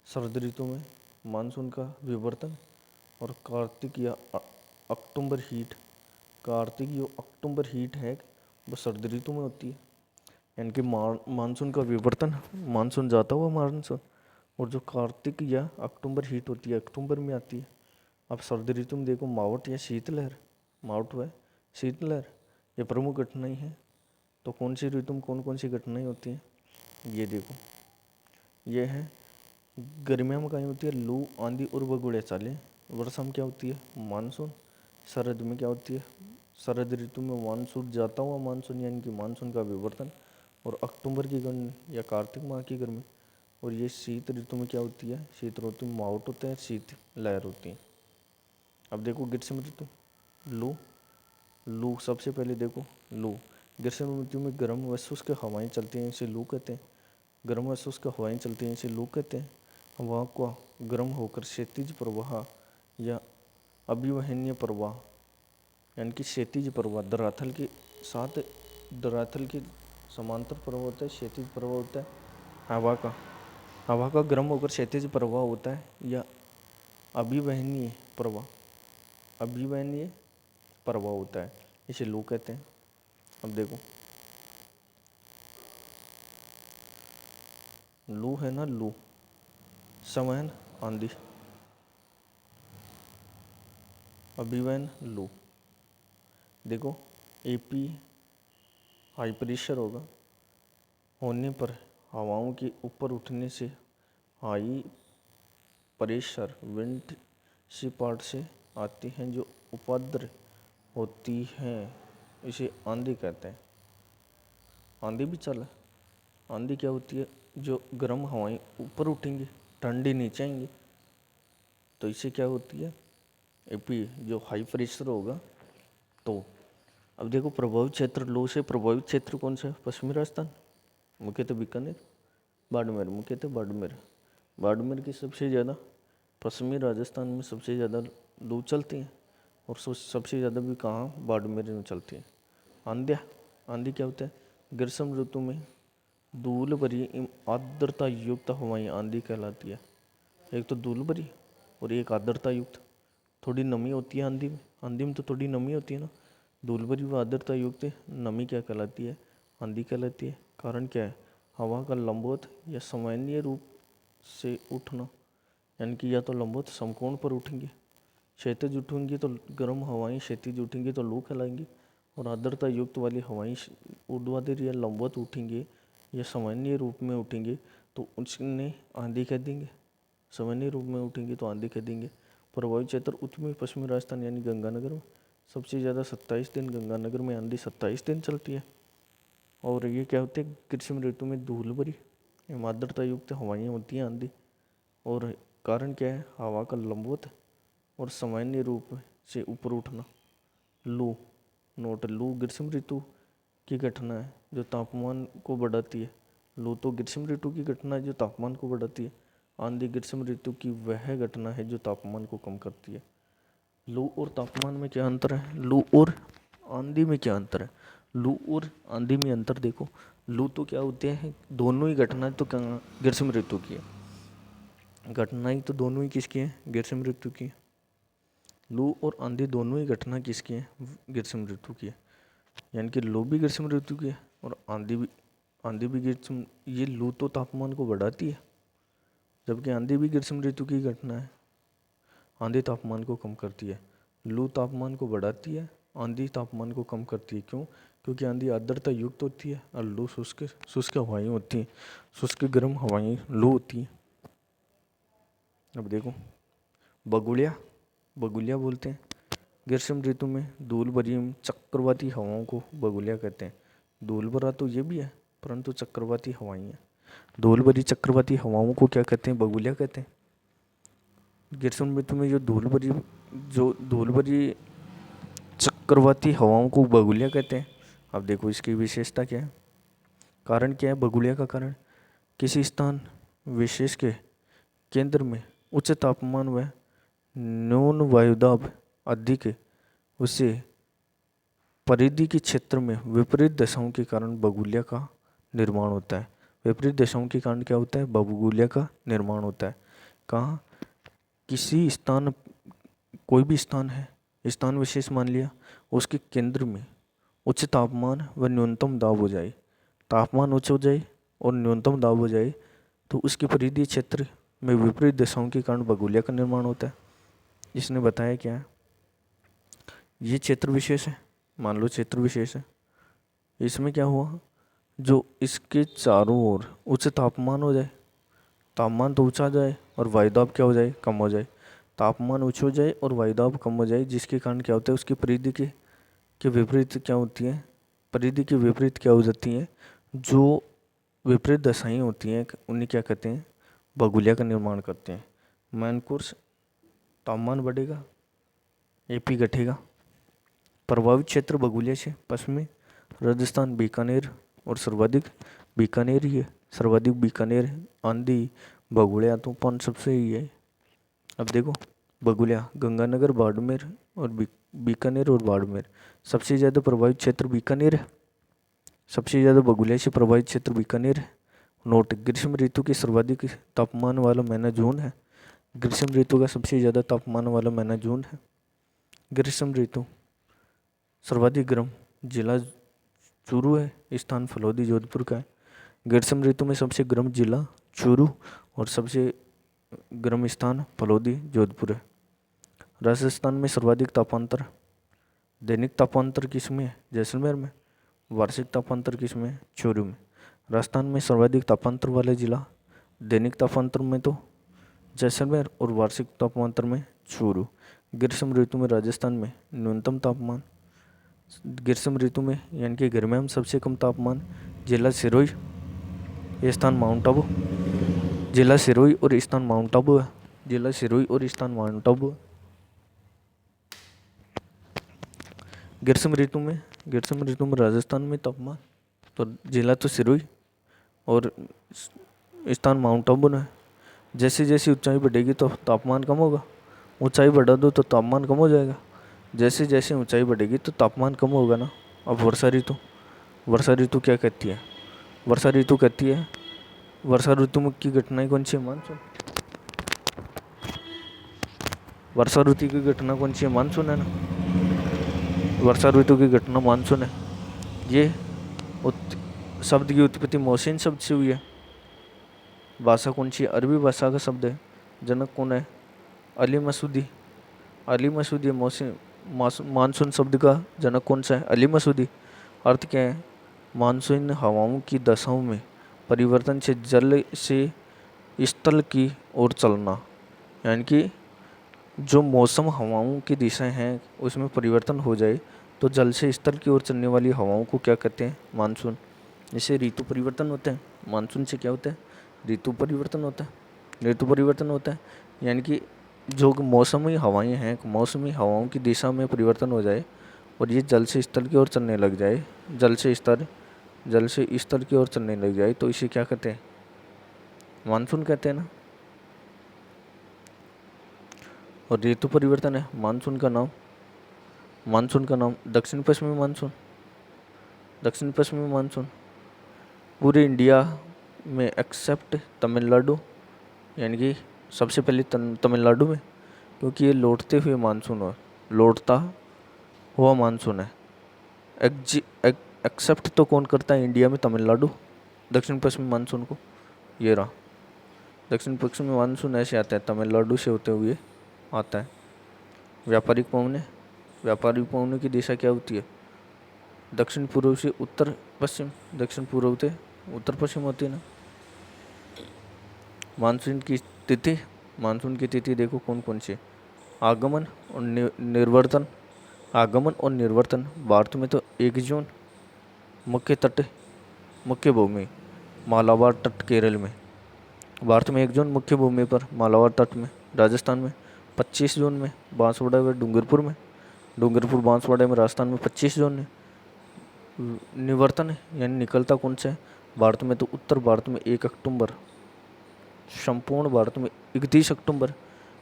शरद ऋतु में मानसून का विवर्तन और कार्तिक या अक्टूबर हीट है वो शरद ऋतु में होती है, यानी कि मानसून का विवर्तन, मानसून जाता हुआ मानसून, और जो कार्तिक या अक्टूबर हीट होती है अक्टूबर में आती है। अब शरद ऋतु में देखो मावठ या शीतलहर, मावठ व शीतलहर ये प्रमुख घटनाएं हैं। तो कौन सी ऋतु में कौन कौन सी घटनाएं होती हैं, ये देखो, ये है गर्मियों में क्या होती है लू, आंधी और बगुड़े चालें। वर्षा में क्या होती है मानसून। शरद में क्या होती है, शरद ऋतु में मानसून जाता हुआ मानसून, यानी कि मानसून का विवर्तन, और अक्टूबर की गर्मी या कार्तिक माह की गर्मी। और ये शीत ऋतु में क्या होती है, शीत ऋतु में मावठ होता है, शीत लहर होती है। अब देखो ग्रीष्म ऋतु, लू सबसे पहले देखो लू, ग्रीष्म ऋतु में गर्म व शुष्क हवाएं चलती हैं, इसे लू कहते हैं। गर्म व शुष्क हवाएं चलती हैं, इसे लू कहते हैं। हवा को गर्म होकर क्षैतिज प्रवाह या अभिवहनीय प्रवाह, यानी कि क्षैतिज प्रवाह धरातल के साथ, धरातल के समांतर प्रवाह होता है, क्षैतिज प्रवाह होता है हवा का गर्म होकर क्षैतिज प्रवाह होता है, या अभिवहनीय प्रवाह होता है, इसे लू कहते हैं। अब देखो लू है ना, लू, समैन आंधी, अभिवैन लू। देखो एपी हाई प्रेशर होने पर हवाओं के ऊपर उठने से high pressure wind sea part से आती हैं जो उपद्र होती हैं, इसे आंधी कहते हैं। आंधी भी चल, आंधी क्या होती है, जो गर्म हवाएं ऊपर उठेंगी, ठंडी नीचे आएंगी, तो इससे क्या होती है, एपी जो हाई प्रेशर होगा। तो अब देखो प्रभावित क्षेत्र, लो से प्रभावित क्षेत्र कौन सा है, पश्चिमी राजस्थान, मुख्यतः बीकानेर, बाड़मेर, मुख्यतः बाड़मेर। बाड़मेर की सबसे ज़्यादा, पश्चिमी राजस्थान में सबसे ज़्यादा लू चलती है, और सबसे ज़्यादा भी कहाँ, बाड़मेर में चलती है। आंधिया, आंधी क्या होता है, ग्रीष्म ऋतु में धूल भरी आर्द्रता युक्त हवाएं आंधी कहलाती है। एक तो धूल भरी और एक आर्द्रता युक्त, थोड़ी नमी होती है आंधी में, आंधी में तो थोड़ी नमी होती है ना। धूल भरी व आर्द्रता युक्त नमी क्या कहलाती है, आंधी कहलाती है। कारण क्या है, हवा का लंबवत या सामान्य रूप से उठना, यानी कि या तो लंबवत समकोण पर उठेंगे, क्षैतिज उठेंगी तो गर्म हवाएं, क्षैतिज उठेंगी तो लू कहलाएंगी, और आर्द्रता युक्त वाली हवाएं ऊर्ध्वाधर या लंबवत उठेंगे या सामान्य रूप में उठेंगे तो उसने आंधी कह देंगे। सामान्य रूप में उठेंगे तो आंधी कह देंगे। प्रभावित क्षेत्र उत्तरी पश्चिमी राजस्थान यानी गंगानगर में सबसे ज़्यादा 27 दिन, गंगानगर में आंधी 27 दिन चलती है। और ये क्या होती है, ग्रीष्म ऋतु में धूल भरी आर्द्रता युक्त हवाएं होती हैं आंधी। और कारण क्या है, हवा का लंबवत और सामान्य रूप से ऊपर उठना। लू, नोट, लू ग्रीष्म ऋतु की घटना है जो तापमान को बढ़ाती है। लू तो ग्रीष्म ऋतु की घटना है जो तापमान को बढ़ाती है। आंधी ग्रीष्म ऋतु की वह घटना है जो तापमान को कम करती है। लू और तापमान में क्या अंतर है, लू और आंधी में क्या अंतर है। लू और आंधी में अंतर देखो, लू तो क्या होते हैं, दोनों ही घटना तो ग्रीष्म ऋतु की है, घटनाएं तो दोनों ही किसकी है, ग्रीष्म ऋतु की है। लू और आंधी दोनों ही घटना किसकी है, ग्रीष्म ऋतु की है। यानी कि लू भी ग्रीष्म ऋतु की है और आंधी भी ग्रीष्म। ये लू तो तापमान को बढ़ाती है, जबकि आंधी भी ग्रीष्म ऋतु की घटना है। आंधी तापमान को कम करती है, लू तापमान को बढ़ाती है, आंधी तापमान को कम करती है। क्यों, क्योंकि आंधी आर्द्रता युक्त होती है और लू शुष्क हवाएं होती हैं, शुष्क गर्म हवाएं लू होती हैं। अब देखो बगुलिया, बगुलिया बोलते हैं ग्रीष्म ऋतु में धूल भरी चक्रवाती हवाओं को बगुलिया कहते हैं। धूल भरा तो ये भी है, परंतु चक्रवाती हवाएं हैं। धूल भरी चक्रवाती हवाओं को क्या कहते हैं, बगुलिया कहते हैं। ग्रीष्म ऋतु में जो धूल भरी चक्रवाती हवाओं को बगुलिया कहते हैं। अब देखो इसकी विशेषता क्या है, कारण क्या है बगुलिया का कारण, किसी स्थान विशेष के केंद्र में उच्च तापमान व न्यून वायुदाब अधिक है, उससे परिधि के क्षेत्र में विपरीत दशाओं के कारण बगुलिया का निर्माण होता है। विपरीत दशाओं के कारण क्या होता है, बगुलिया का निर्माण होता है। कहाँ, किसी स्थान, कोई भी स्थान है, स्थान विशेष मान लिया, उसके केंद्र में उच्च तापमान व न्यूनतम दाब हो जाए, तापमान उच्च हो जाए और न्यूनतम दाब हो जाए, तो उसके परिधि क्षेत्र में विपरीत दशाओं के कारण बगुलिया का निर्माण होता है। इसने बताया क्या है, ये क्षेत्र विशेष है, मान लो क्षेत्र विशेष है, इसमें क्या हुआ, जो इसके चारों ओर उच्च तापमान हो जाए, तापमान तो ऊंचा जाए और वायुदाब क्या हो जाए, कम हो जाए। तापमान ऊंचा हो जाए और वायुदाब कम हो जाए, जिसके कारण क्या होता है, उसकी परिधि के विपरीत क्या होती है, परिधि के विपरीत क्या हो जाती है, जो विपरीत दशाएं होती हैं उन्हें क्या कहते हैं, बगुलिया का निर्माण करते हैं। मेन कोर्स, तापमान बढ़ेगा, एपी घटेगा। प्रभावित क्षेत्र बगुलिया से पश्चिमी राजस्थान, बीकानेर, और सर्वाधिक बीकानेर ही है, सर्वाधिक बीकानेर है। आंधी बगुलिया तो पाँच सबसे ही है। अब देखो बगुलिया गंगानगर, बाड़मेर और बीकानेर और बाड़मेर, सबसे ज़्यादा प्रभावित क्षेत्र बीकानेर है, सबसे ज़्यादा बगुलिया से प्रभावित क्षेत्र बीकानेर है। नोट, ग्रीष्म ऋतु के सर्वाधिक तापमान वाला महीना जून है, ग्रीष्म ऋतु का सबसे ज़्यादा तापमान वाला महीना जून है। ग्रीष्म ऋतु सर्वाधिक गर्म जिला चूरू है, स्थान फलोदी जोधपुर का है। ग्रीष्म ऋतु में सबसे गर्म जिला चूरू, और सबसे गर्म स्थान फलोदी जोधपुर है। राजस्थान में सर्वाधिक तापांतर, दैनिक तापांतर किसमें है? जैसलमेर में। वार्षिक तापांतर किसमें है? चूरू में। राजस्थान में सर्वाधिक तापांतर वाले जिला, दैनिक तापांतर में तो जैसलमेर और वार्षिक तापांतर में चूरू। ग्रीष्म ऋतु में राजस्थान में न्यूनतम तापमान, ग्रीष्म ऋतु में यानी कि गर्मियों में सबसे कम तापमान जिला सिरोही, ये स्थान माउंट आबू, जिला सिरोही और स्थान माउंट आबू है। जिला सिरोही और स्थान माउंट आबू है। ग्रीष्म ऋतु में राजस्थान में तापमान, तो जिला तो सिरोही और स्थान माउंट आबू है। जैसे जैसे ऊंचाई बढ़ेगी तो तापमान कम होगा, ऊंचाई बढ़ा दो तो तापमान कम हो जाएगा। जैसे जैसे ऊंचाई बढ़ेगी तो तापमान कम होगा ना। अब वर्षा ऋतु क्या कहती है? वर्षा ऋतु कहती है, वर्षा ऋतु में की घटनाएं कौन सी है? मानसून। वर्षा ऋतु की घटना कौन सी है? मानसून है ना। वर्षा ऋतु की घटना मानसून है। ये शब्द की उत्पत्ति मौसिन शब्द से हुई है। भाषा कौन सी है? अरबी भाषा का शब्द है। जनक कौन है? अली मसूदी। अली मसूदी मानसून शब्द का जनक कौन सा है? अली मसूदी। अर्थ क्या है? मानसून हवाओं की दशाओं में परिवर्तन से जल से स्थल की ओर चलना, यानी कि जो मौसम हवाओं की दिशाएं हैं उसमें परिवर्तन हो जाए तो जल से स्थल की ओर चलने वाली हवाओं को क्या कहते हैं? मानसून। जैसे ऋतु परिवर्तन होते हैं, मानसून से क्या होता है? ऋतु परिवर्तन होता है। ऋतु परिवर्तन होता है यानी कि जो मौसमी हवाएं हैं, मौसमी हवाओं की दिशा में परिवर्तन हो जाए और ये जल से स्थल की ओर चलने लग जाए, जल से स्थल की ओर चलने लग जाए तो इसे क्या कहते हैं? मानसून कहते हैं ना। और ऋतु परिवर्तन है मानसून का नाम दक्षिण पश्चिमी मानसून पूरे इंडिया में एक्सेप्ट तमिलनाडु, यानी कि सबसे पहले तमिलनाडु में, क्योंकि ये लौटता हुआ मानसून है। एक्सेप्ट तो कौन करता है इंडिया में? तमिलनाडु दक्षिण पश्चिमी मानसून को। ये रहा दक्षिण पश्चिमी मानसून, ऐसे आता है तमिलनाडु से होते हुए आता है। व्यापारिक पवनों की दिशा क्या होती है? दक्षिण पूर्व से उत्तर पश्चिम, दक्षिण पूर्व से उत्तर पश्चिम होती है ना। मानसून की तिथि देखो कौन कौन सी? आगमन और निर्वर्तन। भारत में तो 1 जून, मुख्य भूमि मालाबार तट केरल में। भारत में 1 जून मुख्य भूमि पर मालाबार तट में। राजस्थान में 25 जून में बांसवाड़ा व डूंगरपुर बांसवाड़ा में राजस्थान में 25 जून है। निवर्तन यानी निकलता कौन सा है? भारत में तो उत्तर भारत में 1 अक्टूबर, संपूर्ण भारत में 31 अक्टूबर।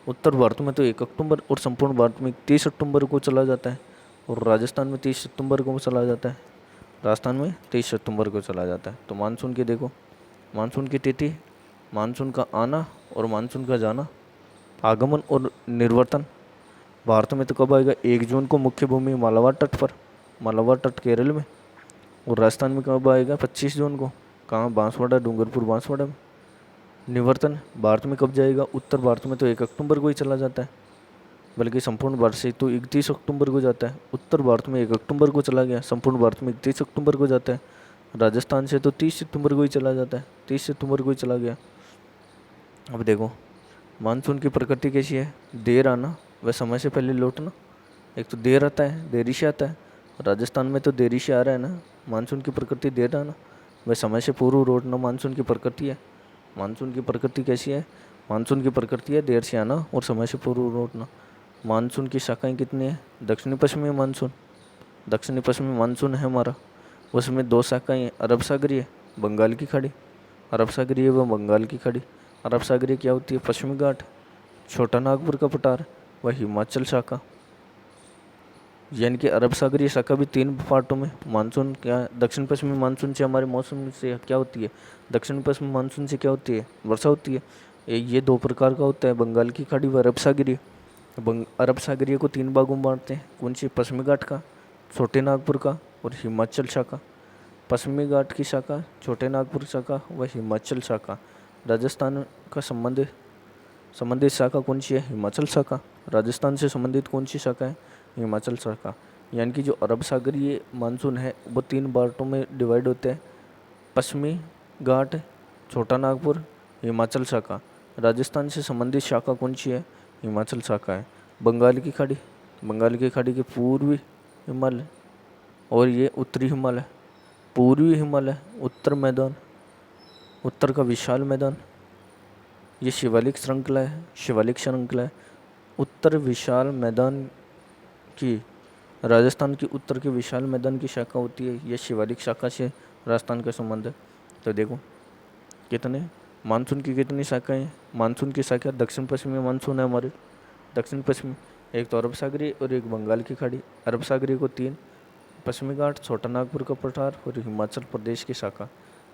उत्तर भारत में तो 1 अक्टूबर और संपूर्ण भारत में 30 अक्टूबर को चला जाता है। और राजस्थान में 30 सितंबर को चला जाता है। राजस्थान में 23 सितंबर को चला जाता है। तो मानसून की देखो, मानसून की तिथि, मानसून का आना और मानसून का जाना, आगमन और निर्वर्तन। भारत में तो कब आएगा? 1 जून को मुख्य भूमि मालाबार तट केरल में। और राजस्थान में कब आएगा? 25 जून को। कहाँ? बांसवाड़ा, डूंगरपुर बांसवाड़ा में। निवर्तन भारत में कब जाएगा? उत्तर भारत में तो 1 अक्टूबर को ही चला जाता है, बल्कि संपूर्ण भारत से तो 31 अक्टूबर को जाता है। उत्तर भारत में 1 अक्टूबर को चला गया, संपूर्ण भारत में 31 अक्टूबर को जाता है। राजस्थान से तो 30 सितंबर को ही चला जाता है, 30 सितंबर को ही चला गया। अब देखो मानसून की प्रकृति कैसी है? देर आना व समय से पहले लौटना। एक तो देर आता है, देरी से आता है। राजस्थान में तो देरी से आ रहा है ना। मानसून की प्रकृति देर आना व समय से पूर्व लौटना मानसून की प्रकृति है। मानसून की प्रकृति कैसी है? मानसून की प्रकृति है देर से आना और समय से पूर्व लौटना। मानसून की शाखाएं कितनी है? दक्षिणी पश्चिमी मानसून है हमारा। उसमें 2 शाखाएं हैं, अरब सागरीय, बंगाल की खाड़ी। अरब सागरीय व बंगाल की खाड़ी। अरब सागरीय क्या होती है? पश्चिमी घाट, छोटा नागपुर का पठार व हिमाचल शाखा। यानी कि अरब सागरीय शाखा भी 3 पार्टों में। मानसून क्या? दक्षिण पश्चिमी मानसून से हमारे मौसम से क्या होती है? दक्षिण पश्चिमी मानसून से क्या होती है? वर्षा होती है। ये 2 प्रकार का होता है, बंगाल की खाड़ी व अरब सागरीय। अरब सागरीय को 3 भागों में बांटते हैं। कौन सी? पश्चिमी घाट का, छोटे नागपुर का और हिमाचल शाखा। पश्चिमी घाट की शाखा, छोटे नागपुर शाखा व हिमाचल शाखा। राजस्थान का संबंधित शाखा कौन सी है? हिमाचल शाखा। राजस्थान से संबंधित कौन सी शाखा है? हिमाचल शाखा। यानी कि जो अरब सागरीय मानसून है वो 3 पार्टों में डिवाइड होते हैं, पश्चिमी घाट, छोटा नागपुर, हिमाचल शाखा। राजस्थान से संबंधित शाखा कौन सी है? हिमाचल शाखा है। बंगाल की खाड़ी के पूर्वी हिमालय और ये उत्तरी हिमालय, पूर्वी हिमालय, उत्तर मैदान, उत्तर का विशाल मैदान, ये शिवालिक श्रृंखला है। उत्तर विशाल मैदान की, राजस्थान की उत्तर के विशाल मैदान की शाखा होती है, यह शिवालिक शाखा से राजस्थान का संबंध है। तो देखो कितने मानसून की कितनी शाखाएं हैं? मानसून की शाखा दक्षिण पश्चिमी मानसून है हमारे, दक्षिण पश्चिमी, एक तो अरब सागरीय और एक बंगाल की खाड़ी। अरब सागरीय को 3, पश्चिमी घाट, छोटा नागपुर का पठार और हिमाचल प्रदेश की शाखा।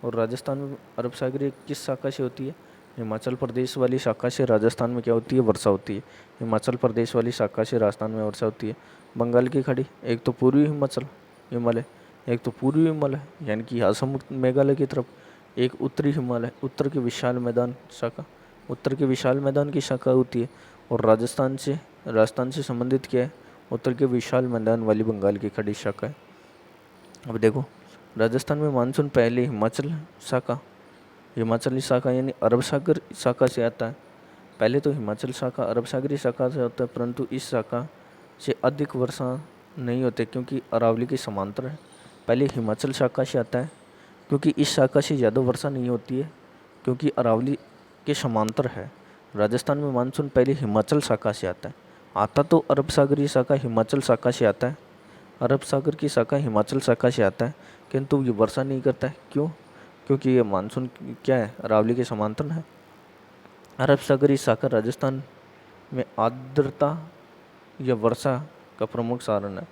और राजस्थान में अरब सागरीय किस शाखा से होती है? हिमाचल प्रदेश वाली शाखा से राजस्थान में क्या होती है? वर्षा होती है। हिमाचल प्रदेश वाली शाखा से राजस्थान में वर्षा होती है। बंगाल की खाड़ी, एक तो पूर्वी हिमालय, एक तो पूर्वी हिमालय यानी कि असम मेघालय की तरफ, एक उत्तरी हिमालय, उत्तर के विशाल मैदान शाखा, उत्तर के विशाल मैदान की शाखा होती है। और राजस्थान से संबंधित क्या है? उत्तर के विशाल मैदान वाली बंगाल की खाड़ी शाखा है। अब देखो राजस्थान में मानसून पहले हिमाचली शाखा यानी अरब सागर शाखा से आता है। पहले तो हिमाचल शाखा अरब सागरी शाखा से होता है, परंतु इस शाखा से अधिक वर्षा नहीं होते क्योंकि अरावली के समांतर है। पहले हिमाचल शाखा से आता है क्योंकि इस शाखा से ज़्यादा वर्षा नहीं होती है क्योंकि अरावली के समांतर है। राजस्थान में मानसून पहले हिमाचल शाखा से आता तो अरब सागरी शाखा हिमाचल शाखा से आता है, अरब सागर की शाखा हिमाचल शाखा से आता है, किंतु ये वर्षा नहीं करता है। क्यों? क्योंकि ये मानसून क्या है? अरावली के समांतर है। अरब सागरी शाखा राजस्थान में आर्द्रता या वर्षा का प्रमुख साधन है।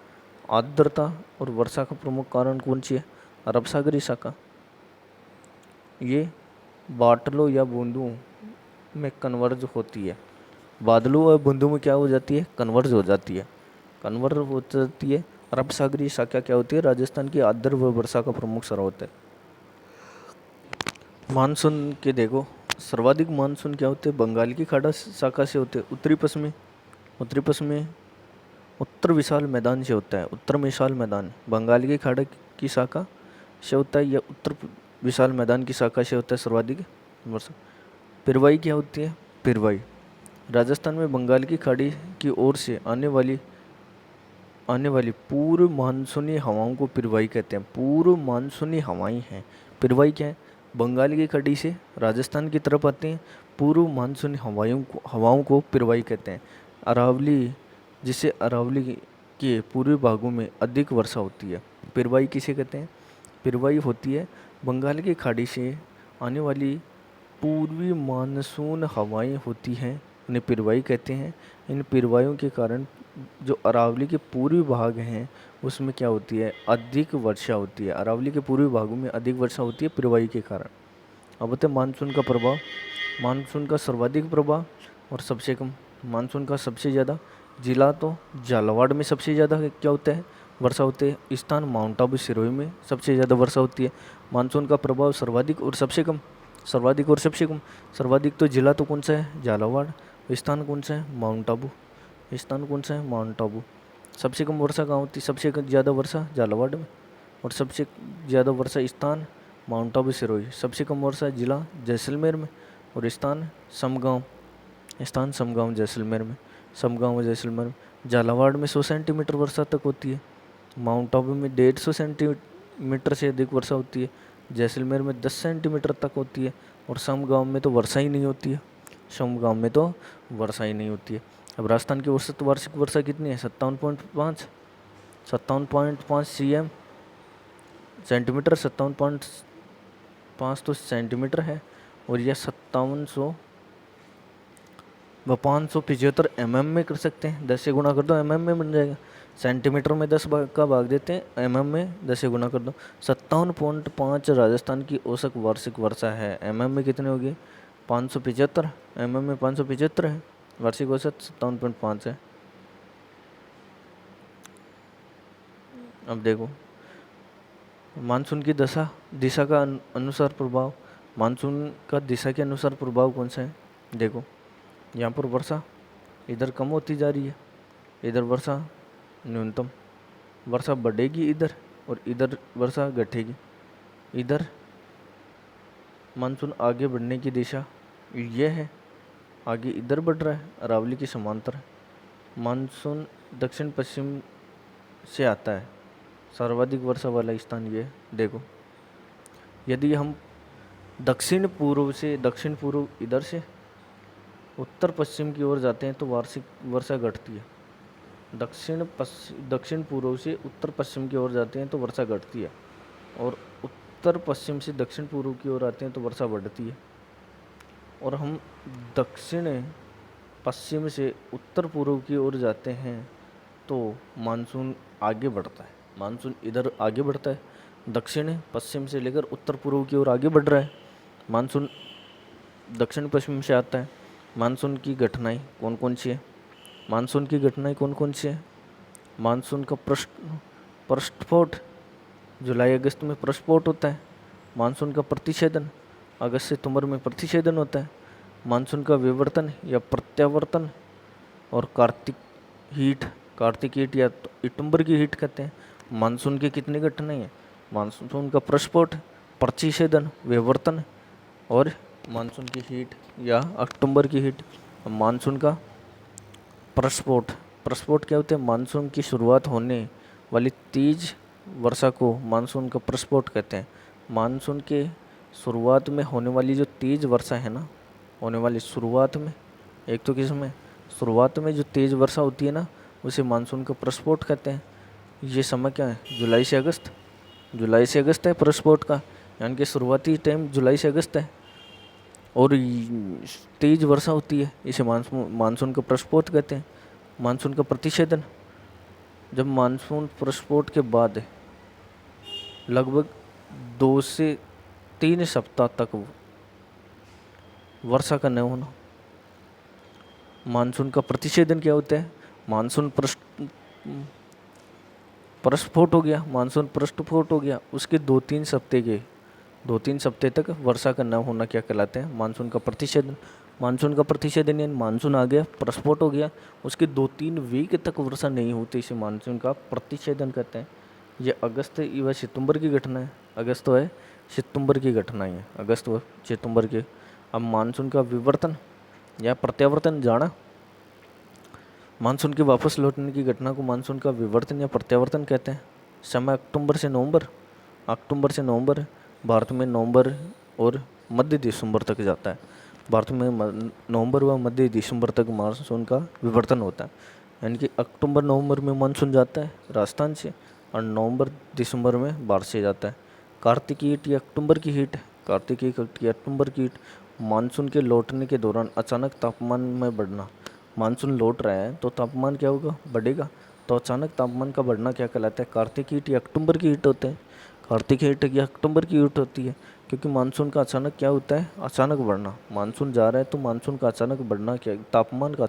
आर्द्रता और वर्षा का प्रमुख कारण कौन सी है? अरब सागरी शाखा। ये बादलों या बूंदों में कन्वर्ज होती है। बादलों और बूंदों में क्या हो जाती है? कन्वर्ज हो जाती है। अरब सागरी शाखा क्या होती है? राजस्थान की आर्द्र व वर्षा का प्रमुख स्रोत है। मानसून के देखो सर्वाधिक मानसून क्या होते हैं? बंगाल की खाड़ी शाखा से होते हैं। उत्तरी पश्चिमी उत्तर विशाल मैदान से होता है। उत्तर विशाल मैदान बंगाल की खाड़ी की शाखा से होता है या उत्तर विशाल मैदान की शाखा से होता है सर्वाधिक वर्षा। पिरवाई क्या होती है? पिरवाई राजस्थान में बंगाल की खाड़ी की ओर से आने वाली पूर्व मानसूनी हवाओं को पिरवाई कहते हैं। पूर्व मानसूनी हवाएं हैं। पिरवाई क्या है? बंगाल की खाड़ी से राजस्थान की तरफ आते हैं पूर्व मानसूनी हवाओं को पिरवाई कहते हैं। अरावली के पूर्वी भागों में अधिक वर्षा होती है। पिरवाई किसे कहते हैं? पिरवाई होती है बंगाल की खाड़ी से आने वाली पूर्वी मानसून हवाएं होती हैं, इन्हें पिरवाई कहते हैं। इन पिरवाइयों के कारण जो अरावली के पूर्वी भाग हैं उसमें क्या होती है? अधिक वर्षा होती है। अरावली के पूर्वी भागों में अधिक वर्षा होती है पिरवाई के कारण। अब होता है मानसून का प्रभाव। मानसून का सर्वाधिक प्रभाव और सबसे कम। मानसून का सबसे ज़्यादा जिला तो झालावाड़ में सबसे ज़्यादा क्या होता है? वर्षा होती है। स्थान माउंट आबू सिरोही में सबसे ज़्यादा वर्षा होती है। मानसून का प्रभाव सर्वाधिक और सबसे कम। सर्वाधिक तो जिला तो कौन सा है? झालावाड़। स्थान कौन सा है? माउंट आबू। सबसे कम वर्षा कहाँ होती है? सबसे ज़्यादा वर्षा झालावाड़ में और सबसे ज़्यादा वर्षा स्थान माउंट आबू सिरोही। सबसे कम वर्षा जिला जैसलमेर में और स्थान समगांव जैसलमेर में। झालावाड़ में 100 सेंटीमीटर वर्षा तक होती है। माउंट आबू में 150 सेंटीमीटर से अधिक वर्षा होती है। जैसलमेर में 10 सेंटीमीटर तक होती है और समगांव में तो वर्षा ही नहीं होती है। अब राजस्थान की औसत वार्षिक वर्षा कितनी है? 57.5 सेंटीमीटर। 57.5 तो सेंटीमीटर है और यह 575 में कर सकते हैं। 10 से गुणा कर दो, में बन जाएगा। सेंटीमीटर में 10 का भाग देते हैं, में 10 से गुणा कर दो। 57.5 राजस्थान की औसत वार्षिक वर्षा है। में कितने होगी? 575। में 575 है। वार्षिक औसत 57.5 है। अब देखो मानसून की दिशा का अनुसार प्रभाव। मानसून का दिशा के अनुसार प्रभाव कौन सा है? देखो यहाँ पर वर्षा इधर कम होती जा रही है, इधर वर्षा न्यूनतम, वर्षा बढ़ेगी इधर और इधर वर्षा घटेगी। इधर मानसून आगे बढ़ने की दिशा यह है, आगे इधर बढ़ रहा है, अरावली की समांतर है। मानसून दक्षिण पश्चिम से आता है, सर्वाधिक वर्षा वाला स्थान ये है। देखो यदि हम दक्षिण पूर्व इधर से उत्तर पश्चिम की ओर जाते हैं तो वार्षिक वर्षा घटती है। दक्षिण पूर्व से उत्तर पश्चिम की ओर जाते हैं तो वर्षा घटती है, और उत्तर पश्चिम से दक्षिण पूर्व की ओर आते हैं तो वर्षा बढ़ती है। और हम दक्षिण पश्चिम से उत्तर पूर्व की ओर जाते हैं तो मानसून आगे बढ़ता है। मानसून इधर आगे बढ़ता है, दक्षिण पश्चिम से लेकर उत्तर पूर्व की ओर आगे बढ़ रहा है। मानसून दक्षिण पश्चिम से आता है। मानसून की घटनाएं कौन कौन सी है? मानसून की घटनाएं कौन कौन सी है? मानसून का प्रस्फोट जुलाई अगस्त में प्रस्फोट होता है। मानसून का प्रतिच्छेदन अगस्त सितंबर में प्रतिच्छेदन होता है। मानसून का विवर्तन या प्रत्यावर्तन और कार्तिक हीट या इटुम्बर की हीट कहते हैं। मानसून की कितनी घटनाएं हैं? मानसून का प्रस्फोट, प्रतिच्छेदन, विवर्तन और मानसून की हीट या अक्टूबर की हीट। मानसून का प्रस्फोट क्या होता है? मानसून की शुरुआत होने वाली तेज वर्षा को मानसून का प्रस्फोट कहते हैं। मानसून के शुरुआत में होने वाली जो तेज वर्षा है ना, होने वाली शुरुआत में, एक तो किसमें शुरुआत में जो तेज वर्षा होती है ना, उसे मानसून का प्रस्फोट कहते हैं। ये समय क्या है? जुलाई से अगस्त है प्रस्फोट का, यानी कि शुरुआती टाइम जुलाई से अगस्त है। और तेज वर्षा होती है, इसे मानसून का प्रस्फोट कहते हैं। मानसून का प्रतिच्छेदन, जब मानसून प्रस्फोट के बाद लगभग 2 से 3 सप्ताह तक वर्षा का न होना। मानसून का प्रतिच्छेदन क्या होता है? मानसून प्रस्फोट हो गया, मानसून प्रस्फोट हो गया, उसके 2-3 सप्ते तक वर्षा का न होना क्या कहलाते हैं? मानसून का प्रतिच्छेदन। मानसून का प्रतिच्छेदन यानी मानसून आ गया, प्रस्फोट हो गया, उसके 2-3 वीक तक वर्षा नहीं होती, इसे मानसून का प्रतिच्छेदन कहते हैं। ये अगस्त व सितंबर की घटना है। अगस्त व सितंबर की घटनाएं हैं, अगस्त व सितंबर की। अब मानसून का विवर्तन या प्रत्यावर्तन जाना, मानसून के वापस लौटने की घटना को मानसून का विवर्तन या प्रत्यावर्तन कहते हैं। समय अक्टूबर से नवंबर भारत में नवंबर और मध्य दिसंबर तक जाता है। भारत में नवंबर व मध्य दिसंबर तक मानसून का विवर्तन होता है, यानी कि अक्टूबर नवंबर में मानसून जाता है राजस्थान से और नवंबर दिसंबर में बाहर से जाता है। कार्तिक हीट या अक्टूबर की हीट मानसून के लौटने के दौरान अचानक तापमान में बढ़ना। मानसून लौट रहा है तो तापमान क्या होगा? बढ़ेगा। तो अचानक तापमान का बढ़ना क्या कहलाता है? कार्तिक हीट या अक्टूबर की हीट होते हैं। कार्तिक हीट या अक्टूबर की हीट होती है, क्योंकि मानसून का अचानक क्या होता है? अचानक बढ़ना। मानसून जा रहा है तो मानसून का अचानक बढ़ना क्या? तापमान का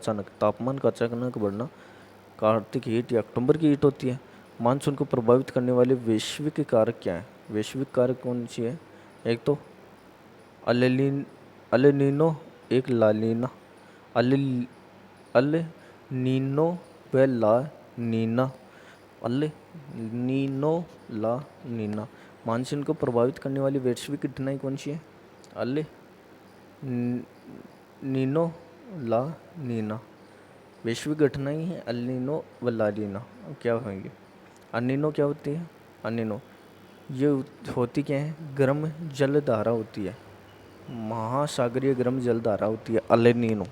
अचानक बढ़ना कार्तिक हीट या अक्टूबर की हीट होती है। मानसून को प्रभावित करने वाले वैश्विक कारक क्या है? वैश्विक कारक कौन सी है? एक तो अल एक लालीना। अल नीनो व ला नीना। अल नीनो ला नीना। मानसून को प्रभावित करने वाली वैश्विक घटनाएं कौन सी है? अल नीनो ला नीना वैश्विक घटनाएं हैं, अल नीनो व ला नीना। क्या होंगे? अल नीनो क्या होती है? अल नीनो ये होती क्या है? गर्म जल धारा होती है, महासागरीय गर्म जल धारा होती है अल नीनो।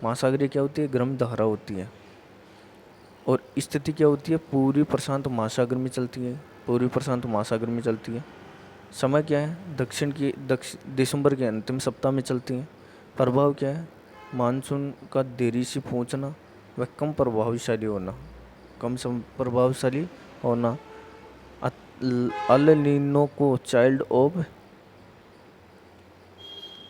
महासागरीय क्या होती है? गर्म धारा होती है। और स्थिति क्या होती है? पूर्वी प्रशांत महासागर में चलती है। समय क्या है? दिसंबर के अंतिम सप्ताह में चलती है। प्रभाव क्या है? मानसून का देरी से पहुंचना व कम प्रभावशाली होना। अल नीनो को चाइल्ड ऑफ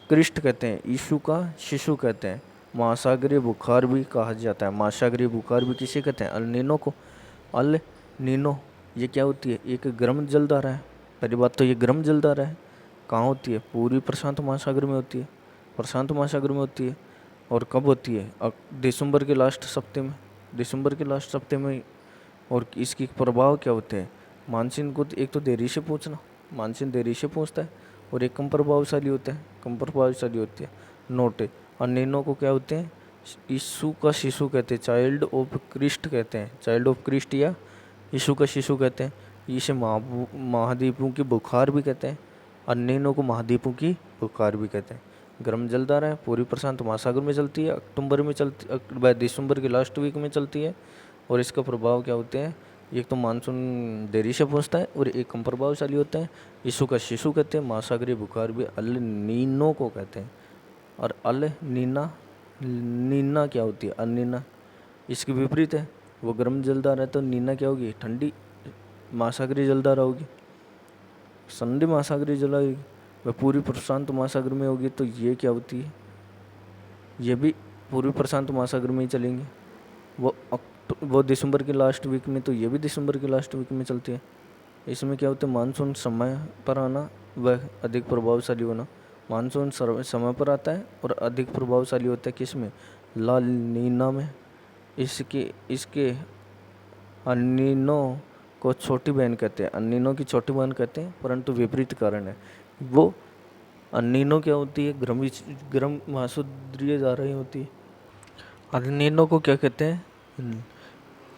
क्रिस्ट कहते हैं, यीशु का शिशु कहते हैं। महासागरीय बुखार भी कहा जाता है। महासागरीय बुखार भी किसे कहते हैं? अल नीनो को। अल नीनो ये क्या होती है? एक गर्म जलधारा है। पहली बात तो ये गर्म जलधारा है, कहाँ होती है? पूरी प्रशांत महासागर में होती है, प्रशांत महासागर में होती है। और कब होती है? दिसंबर के लास्ट हफ्ते में, दिसंबर के लास्ट हफ्ते में। और इसकी प्रभाव क्या होते हैं? मानसून को एक तो देरी से पहुँचना, मानसून देरी से पहुँचता है, और एक कम प्रभावशाली होता है, कम प्रभावशाली होती है। नोट, और नैनो को क्या होते हैं? यीशु का शिशु कहते हैं, चाइल्ड ऑफ क्रिस्ट कहते हैं, चाइल्ड ऑफ क्रिस्ट या यीशु का शिशु कहते हैं। इसे महाद्वीपों की बुखार भी कहते हैं, और नैनो को महाद्वीपों की बुखार भी कहते हैं। गर्म जलधारा है, पूरी प्रशांत महासागर में चलती है, अक्टूबर में चलती, दिसंबर के लास्ट वीक में चलती है। और इसका प्रभाव क्या होते हैं? एक तो मानसून देरी से पहुंचता है, और एक कम प्रभावशाली होता है। यीशु का शिशु कहते हैं, महासागरीय बुखार भी अल नीनो को कहते हैं। और अल नीना, नीना क्या होती है? अल नीना इसके विपरीत है, वो गर्म जलधारा है, तो नीना क्या होगी? ठंडी महासागरीय जलधारा होगी, ठंडी महासागरीय जला होगी। वह पूरी प्रशांत महासागर में होगी, तो ये क्या होती है? ये भी पूर्वी प्रशांत महासागर में ही चलेंगे। वो दिसंबर के लास्ट वीक में, तो ये भी दिसंबर के लास्ट वीक में चलती है। इसमें क्या होता है? मानसून समय पर आना व अधिक प्रभावशाली होना। मानसून समय पर आता है और अधिक प्रभावशाली होता है किस में? ला नीना में। इसके अनिनो को छोटी बहन कहते हैं, अनिनो की छोटी बहन कहते हैं, परंतु विपरीत कारण है। वो अनिनो क्या होती है? गर्म महासागरीय धाराएं होती है। अल नीनो को क्या कहते हैं?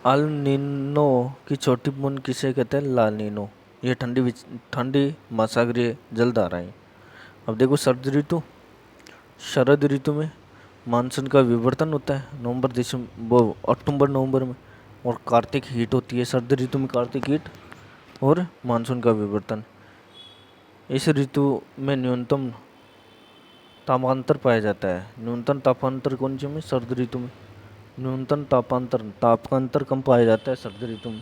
अल नीनो की छोटी बूंद किसे कहते हैं? ला नीनो। ये ठंडी महासागरीय जलधाराएं। अब देखो शरद ऋतु, शरद ऋतु में मानसून का विवर्तन होता है नवंबर दिसंबर अक्टूबर नवंबर में, और कार्तिक हीट होती है शरद ऋतु में, कार्तिक हीट और मानसून का विवर्तन। इस ऋतु में न्यूनतम तापांतर पाया जाता है। न्यूनतम तापांतर कौन सी में? शरद ऋतु में। न्यूनतम तापांतर कम पाया जाता है शरद ऋतु में।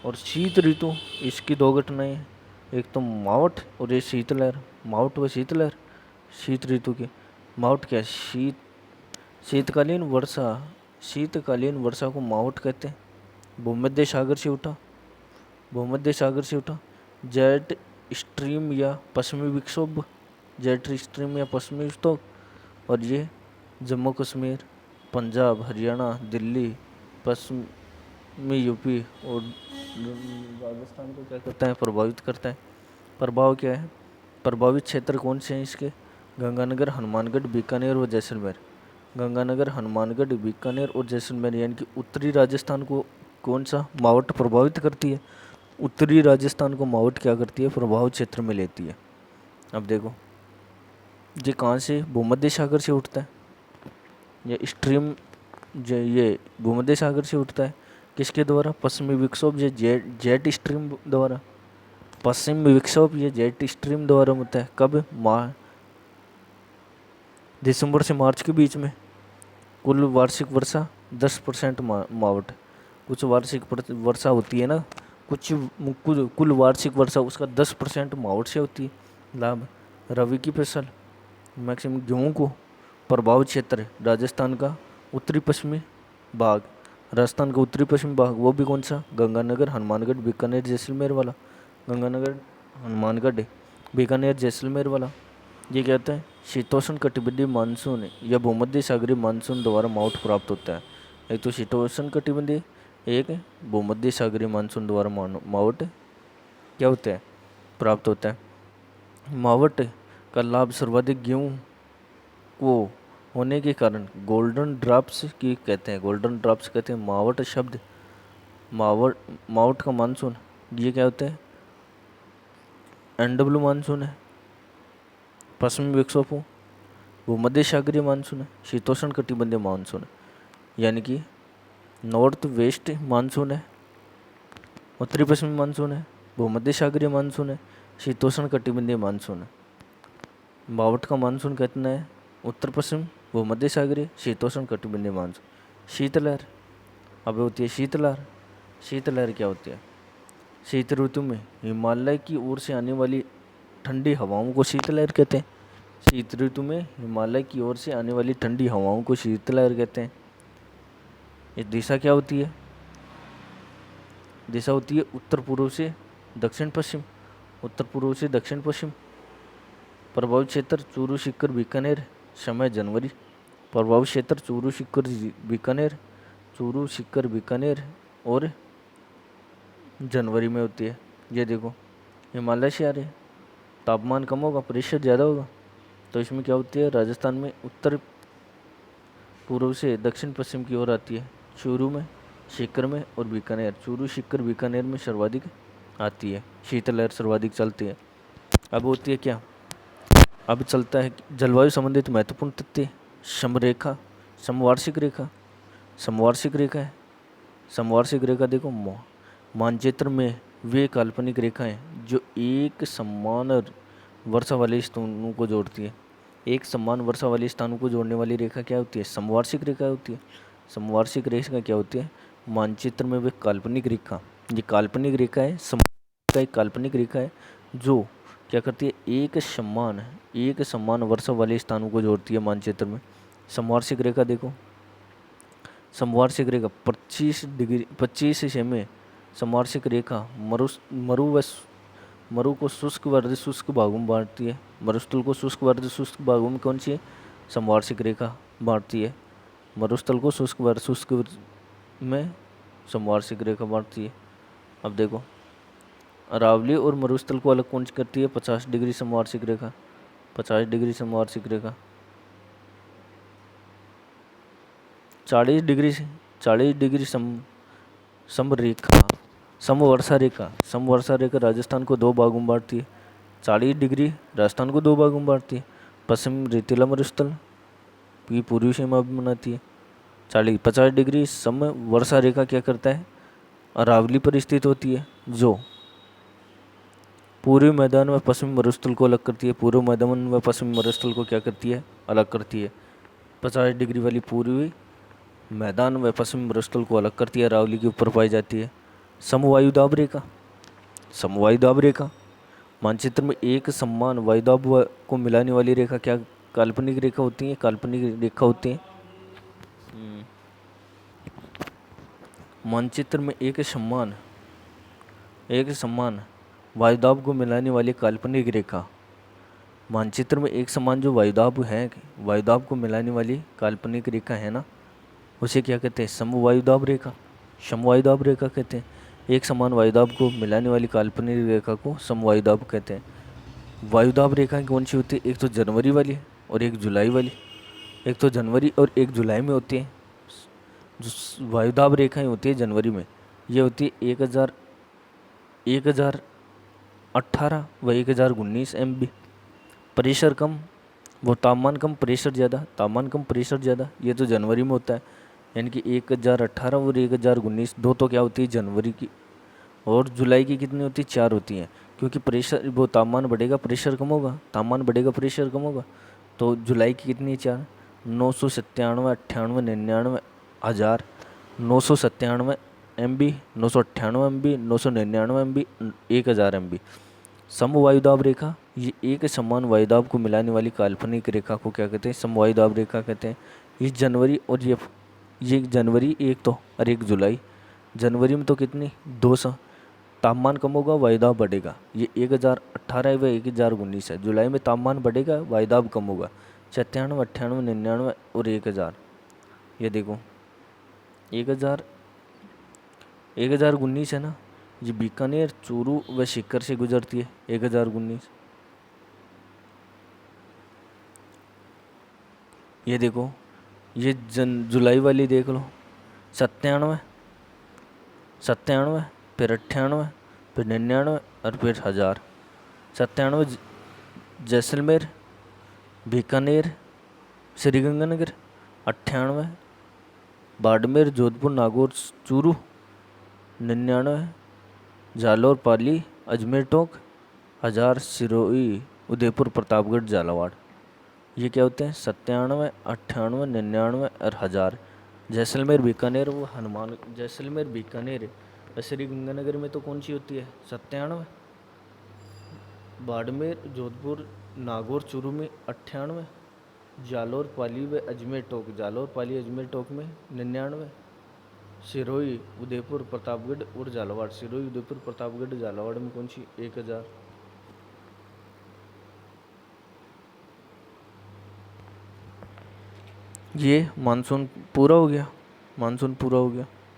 और शीत ऋतु, इसकी दो घटनाएं, एक तो मावठ और एक शीतलहर। मावठ व शीतलहर शीत ऋतु की। मावठ क्या? शीतकालीन वर्षा, शीतकालीन वर्षा को मावठ कहते हैं। भूमध्य सागर से उठा, भूमध्य सागर से उठा जेट स्ट्रीम या पश्चिमी विक्षोभ, जेट स्ट्रीम या पश्चिमी विक्षोभ। और ये जम्मू कश्मीर, पंजाब, हरियाणा, दिल्ली, पश्चिमी यूपी और राजस्थान को क्या करता है? प्रभावित करता है। प्रभाव क्या है? प्रभावित क्षेत्र कौन से हैं इसके? गंगानगर, हनुमानगढ़, बीकानेर और जैसलमेर। गंगानगर, हनुमानगढ़, बीकानेर और जैसलमेर, यानी कि उत्तरी राजस्थान को कौन सा? मावठ प्रभावित करती है। उत्तरी राजस्थान को मावठ क्या करती है? प्रभाव क्षेत्र में लेती है। अब देखो ये कहाँ से? भूमध्य सागर से उठता है, ये स्ट्रीम जो ये भूमध्य सागर से उठता है। किसके द्वारा? पश्चिमी विक्षोभ, ये जेट स्ट्रीम द्वारा। पश्चिमी विक्षोभ ये जेट स्ट्रीम द्वारा होता है। कब? दिसंबर से मार्च के बीच में। कुल वार्षिक वर्षा 10% मावठ। कुछ वार्षिक वर्षा होती है ना, कुल वार्षिक वर्षा उसका 10% मावठ से होती है। लाभ, रबी की फसल, मैक्सिमम गेहूँ को। प्रभाव क्षेत्र राजस्थान का उत्तरी पश्चिमी भाग, राजस्थान का उत्तरी पश्चिमी भाग, वो भी कौन सा? गंगानगर, हनुमानगढ़, बीकानेर, जैसलमेर वाला। गंगानगर, हनुमानगढ़, बीकानेर, जैसलमेर वाला। ये कहते हैं शीतोष्ण कटिबंधीय मानसून या भूमध्य सागरीय मानसून द्वारा मावठ प्राप्त होता है। एक तो शीतोष्ण कटिबंधीय, एक भूमध्य सागरीय मानसून द्वारा मावठ क्या होता है? प्राप्त होता है। मावठ का लाभ सर्वाधिक गेहूँ को होने के कारण गोल्डन ड्रॉप्स की कहते हैं, गोल्डन ड्रॉप्स कहते हैं। मावठ शब्द, मावठ का मानसून ये क्या होता है? NW मानसून है, पश्चिमी विक्षोभ हो, भूमध्य सागरीय मानसून है, शीतोष्ण कटिबंधीय मानसून है, यानी कि नॉर्थ वेस्ट मानसून है, उत्तरी पश्चिमी मानसून है, भूमध्य सागरीय मानसून है, शीतोष्ण कटिबंधीय मानसून है। मावठ का मानसून कितना है? उत्तर पश्चिम, भूमध्य सागरीय, शीतोष्ण कटिबंधीय मानसून। शीतलहर, अब होती है शीतलहर। शीतलहर क्या होती है? शीत ऋतु में हिमालय की ओर से आने वाली ठंडी हवाओं को शीतलहर कहते हैं। शीत ऋतु में हिमालय की ओर से आने वाली ठंडी हवाओं को शीतलहर कहते हैं। ये दिशा क्या होती है? दिशा होती है उत्तर पूर्व से दक्षिण पश्चिम, उत्तर पूर्व से दक्षिण पश्चिम। प्रभावित क्षेत्र चूरू सीकर बीकानेर, समय जनवरी। प्रभावित क्षेत्र चूरू सीकर बीकानेर, चूरू सीकर बीकानेर और जनवरी में होती है। ये देखो हिमालय से आ रही है, तापमान कम होगा, प्रेशर ज़्यादा होगा, तो इसमें क्या होती है, राजस्थान में उत्तर पूर्व से दक्षिण पश्चिम की ओर आती है, चूरू में, सीकर में और बीकानेर। चूरू सीकर बीकानेर में सर्वाधिक आती है, शीतलहर सर्वाधिक चलती है। अब होती है क्या, अब चलता है जलवायु संबंधित महत्वपूर्ण तथ्य। समरेखा, समवार्षिक रेखा, समवार्षिक रेखा है। समवार्षिक रेखा देखो मानचित्र में वे काल्पनिक रेखाएं जो एक समान वर्षा वाले स्थानों को जोड़ती है। एक समान वर्षा वाले स्थानों को जोड़ने वाली रेखा क्या होती है, समवार्षिक रेखा होती है। समवार्षिक रेखा क्या होती है, मानचित्र में वे काल्पनिक रेखा, ये काल्पनिक रेखा है, का एक काल्पनिक रेखा है जो क्या करती है, एक समान वर्षा वाले स्थानों को जोड़ती है मानचित्र में। समवार्षिक रेखा देखो, समवार्षिक रेखा 25 सेमी समवार्षिक रेखा मरु को शुष्क व अर्ध शुष्क भागों में बांटती है। मरुस्थल को शुष्क व अर्ध शुष्क भागों में कौन सी है, समवार्षिक रेखा बांटती है। मरुस्थल को शुष्क व अर्ध शुष्क में समवार्षिक रेखा बांटती है। अब देखो अरावली और मरुस्थल को अलग कौन सी करती है, 50 डिग्री समवार्षिक रेखा। 50 डिग्री समवार्षिक रेखा 40 डिग्री समरेखा, समवर्षा रेखा। समवर्षा रेखा राजस्थान को दो भागों में बांटती है। 40 डिग्री राजस्थान को दो भागों में बांटती है। पश्चिम रेतीला मरुस्थल की पूर्वी सीमा भी बनाती है। 50 डिग्री समवर्षा रेखा क्या करता है, अरावली पर स्थित होती है जो पूर्वी मैदान व पश्चिमी मरुस्थल को अलग करती है। पूर्व मैदान व पश्चिमी मरुस्थल को क्या करती है, अलग करती है। 50 डिग्री वाली पूर्वी मैदान व पश्चिमी मरुस्थल को अलग करती है, अरावली के ऊपर पाई जाती है। समवायुदाब रेखा, समवायुदाब रेखा मानचित्र में एक समान वायुदाब को मिलाने वाली रेखा क्या काल्पनिक रेखा होती है, काल्पनिक रेखा होती है। मानचित्र में एक समान वायुदाब को मिलाने वाली काल्पनिक रेखा, मानचित्र में एक समान जो वायुदाब है, वायुदाब को मिलाने वाली काल्पनिक रेखा है ना, उसे क्या कहते हैं, समवायुदाब रेखा। समवायुदाब रेखा कहते हैं। एक समान वायुदाब को मिलाने वाली काल्पनिक रेखा को समवायुदाब कहते हैं। वायुदाब रेखा कौन सी होती है, एक तो जनवरी वाली और एक जुलाई वाली। एक तो जनवरी और एक जुलाई में होती है। जो वायुदाब रेखाएं होती है जनवरी में, ये होती है 1018 व 1019 MB। प्रेशर कम वो तापमान कम प्रेशर ज़्यादा, तापमान कम प्रेशर ज़्यादा, ये तो जनवरी में होता है। यानी कि 1018 और 1019 दो तो क्या होती है जनवरी की, और जुलाई की कितनी होती है, 4 होती हैं। क्योंकि प्रेशर वो तापमान बढ़ेगा प्रेशर कम होगा, तापमान बढ़ेगा प्रेशर कम होगा, तो जुलाई की कितनी है, 4। 997, 98, 99, 1000, 997 MB, 998 MB, 999 MB, 1000 MB। समवायुदाब रेखा, ये एक समान वायुदाब को मिलाने वाली काल्पनिक रेखा को क्या कहते हैं, समवायुदाब रेखा कहते हैं। इस जनवरी और ये जनवरी एक तो और एक जुलाई। जनवरी में तो कितनी 200, तापमान कम होगा वायुदाब बढ़ेगा, ये 1018 व 1019 है। जुलाई में तापमान बढ़ेगा वायुदाब कम होगा, 97, 98, 99 और 1000। ये देखो 1019 है ना, ये बीकानेर, चूरू व सीकर से गुजरती है 1019। ये देखो ये जुलाई वाली देख लो, 97, फिर 98, फिर 99 और फिर 1000। 97 जैसलमेर, बीकानेर, श्रीगंगानगर। 98 बाड़मेर, जोधपुर, नागौर, चूरू। 99 जालौर, पाली, अजमेर, टोंक। 1000 सिरोही, उदयपुर, प्रतापगढ़, झालावाड़। ये क्या होते हैं, 97, 98, 99 और 1000। जैसलमेर, बीकानेर वो हनुमान, जैसलमेर, बीकानेर, श्रीगंगानगर में तो कौन सी होती है, 97। बाड़मेर, जोधपुर, नागौर, चूरू में 98। जालौर, पाली व अजमेर, टोंक, जालौर, पाली, अजमेर, टोंक में 99। सिरोही, उदयपुर, प्रतापगढ़ और झालावाड़, सिरोही, उदयपुर, प्रतापगढ़, झालावाड़ में कौन सी, 1000। ये मानसून पूरा हो गया, मानसून पूरा हो गया।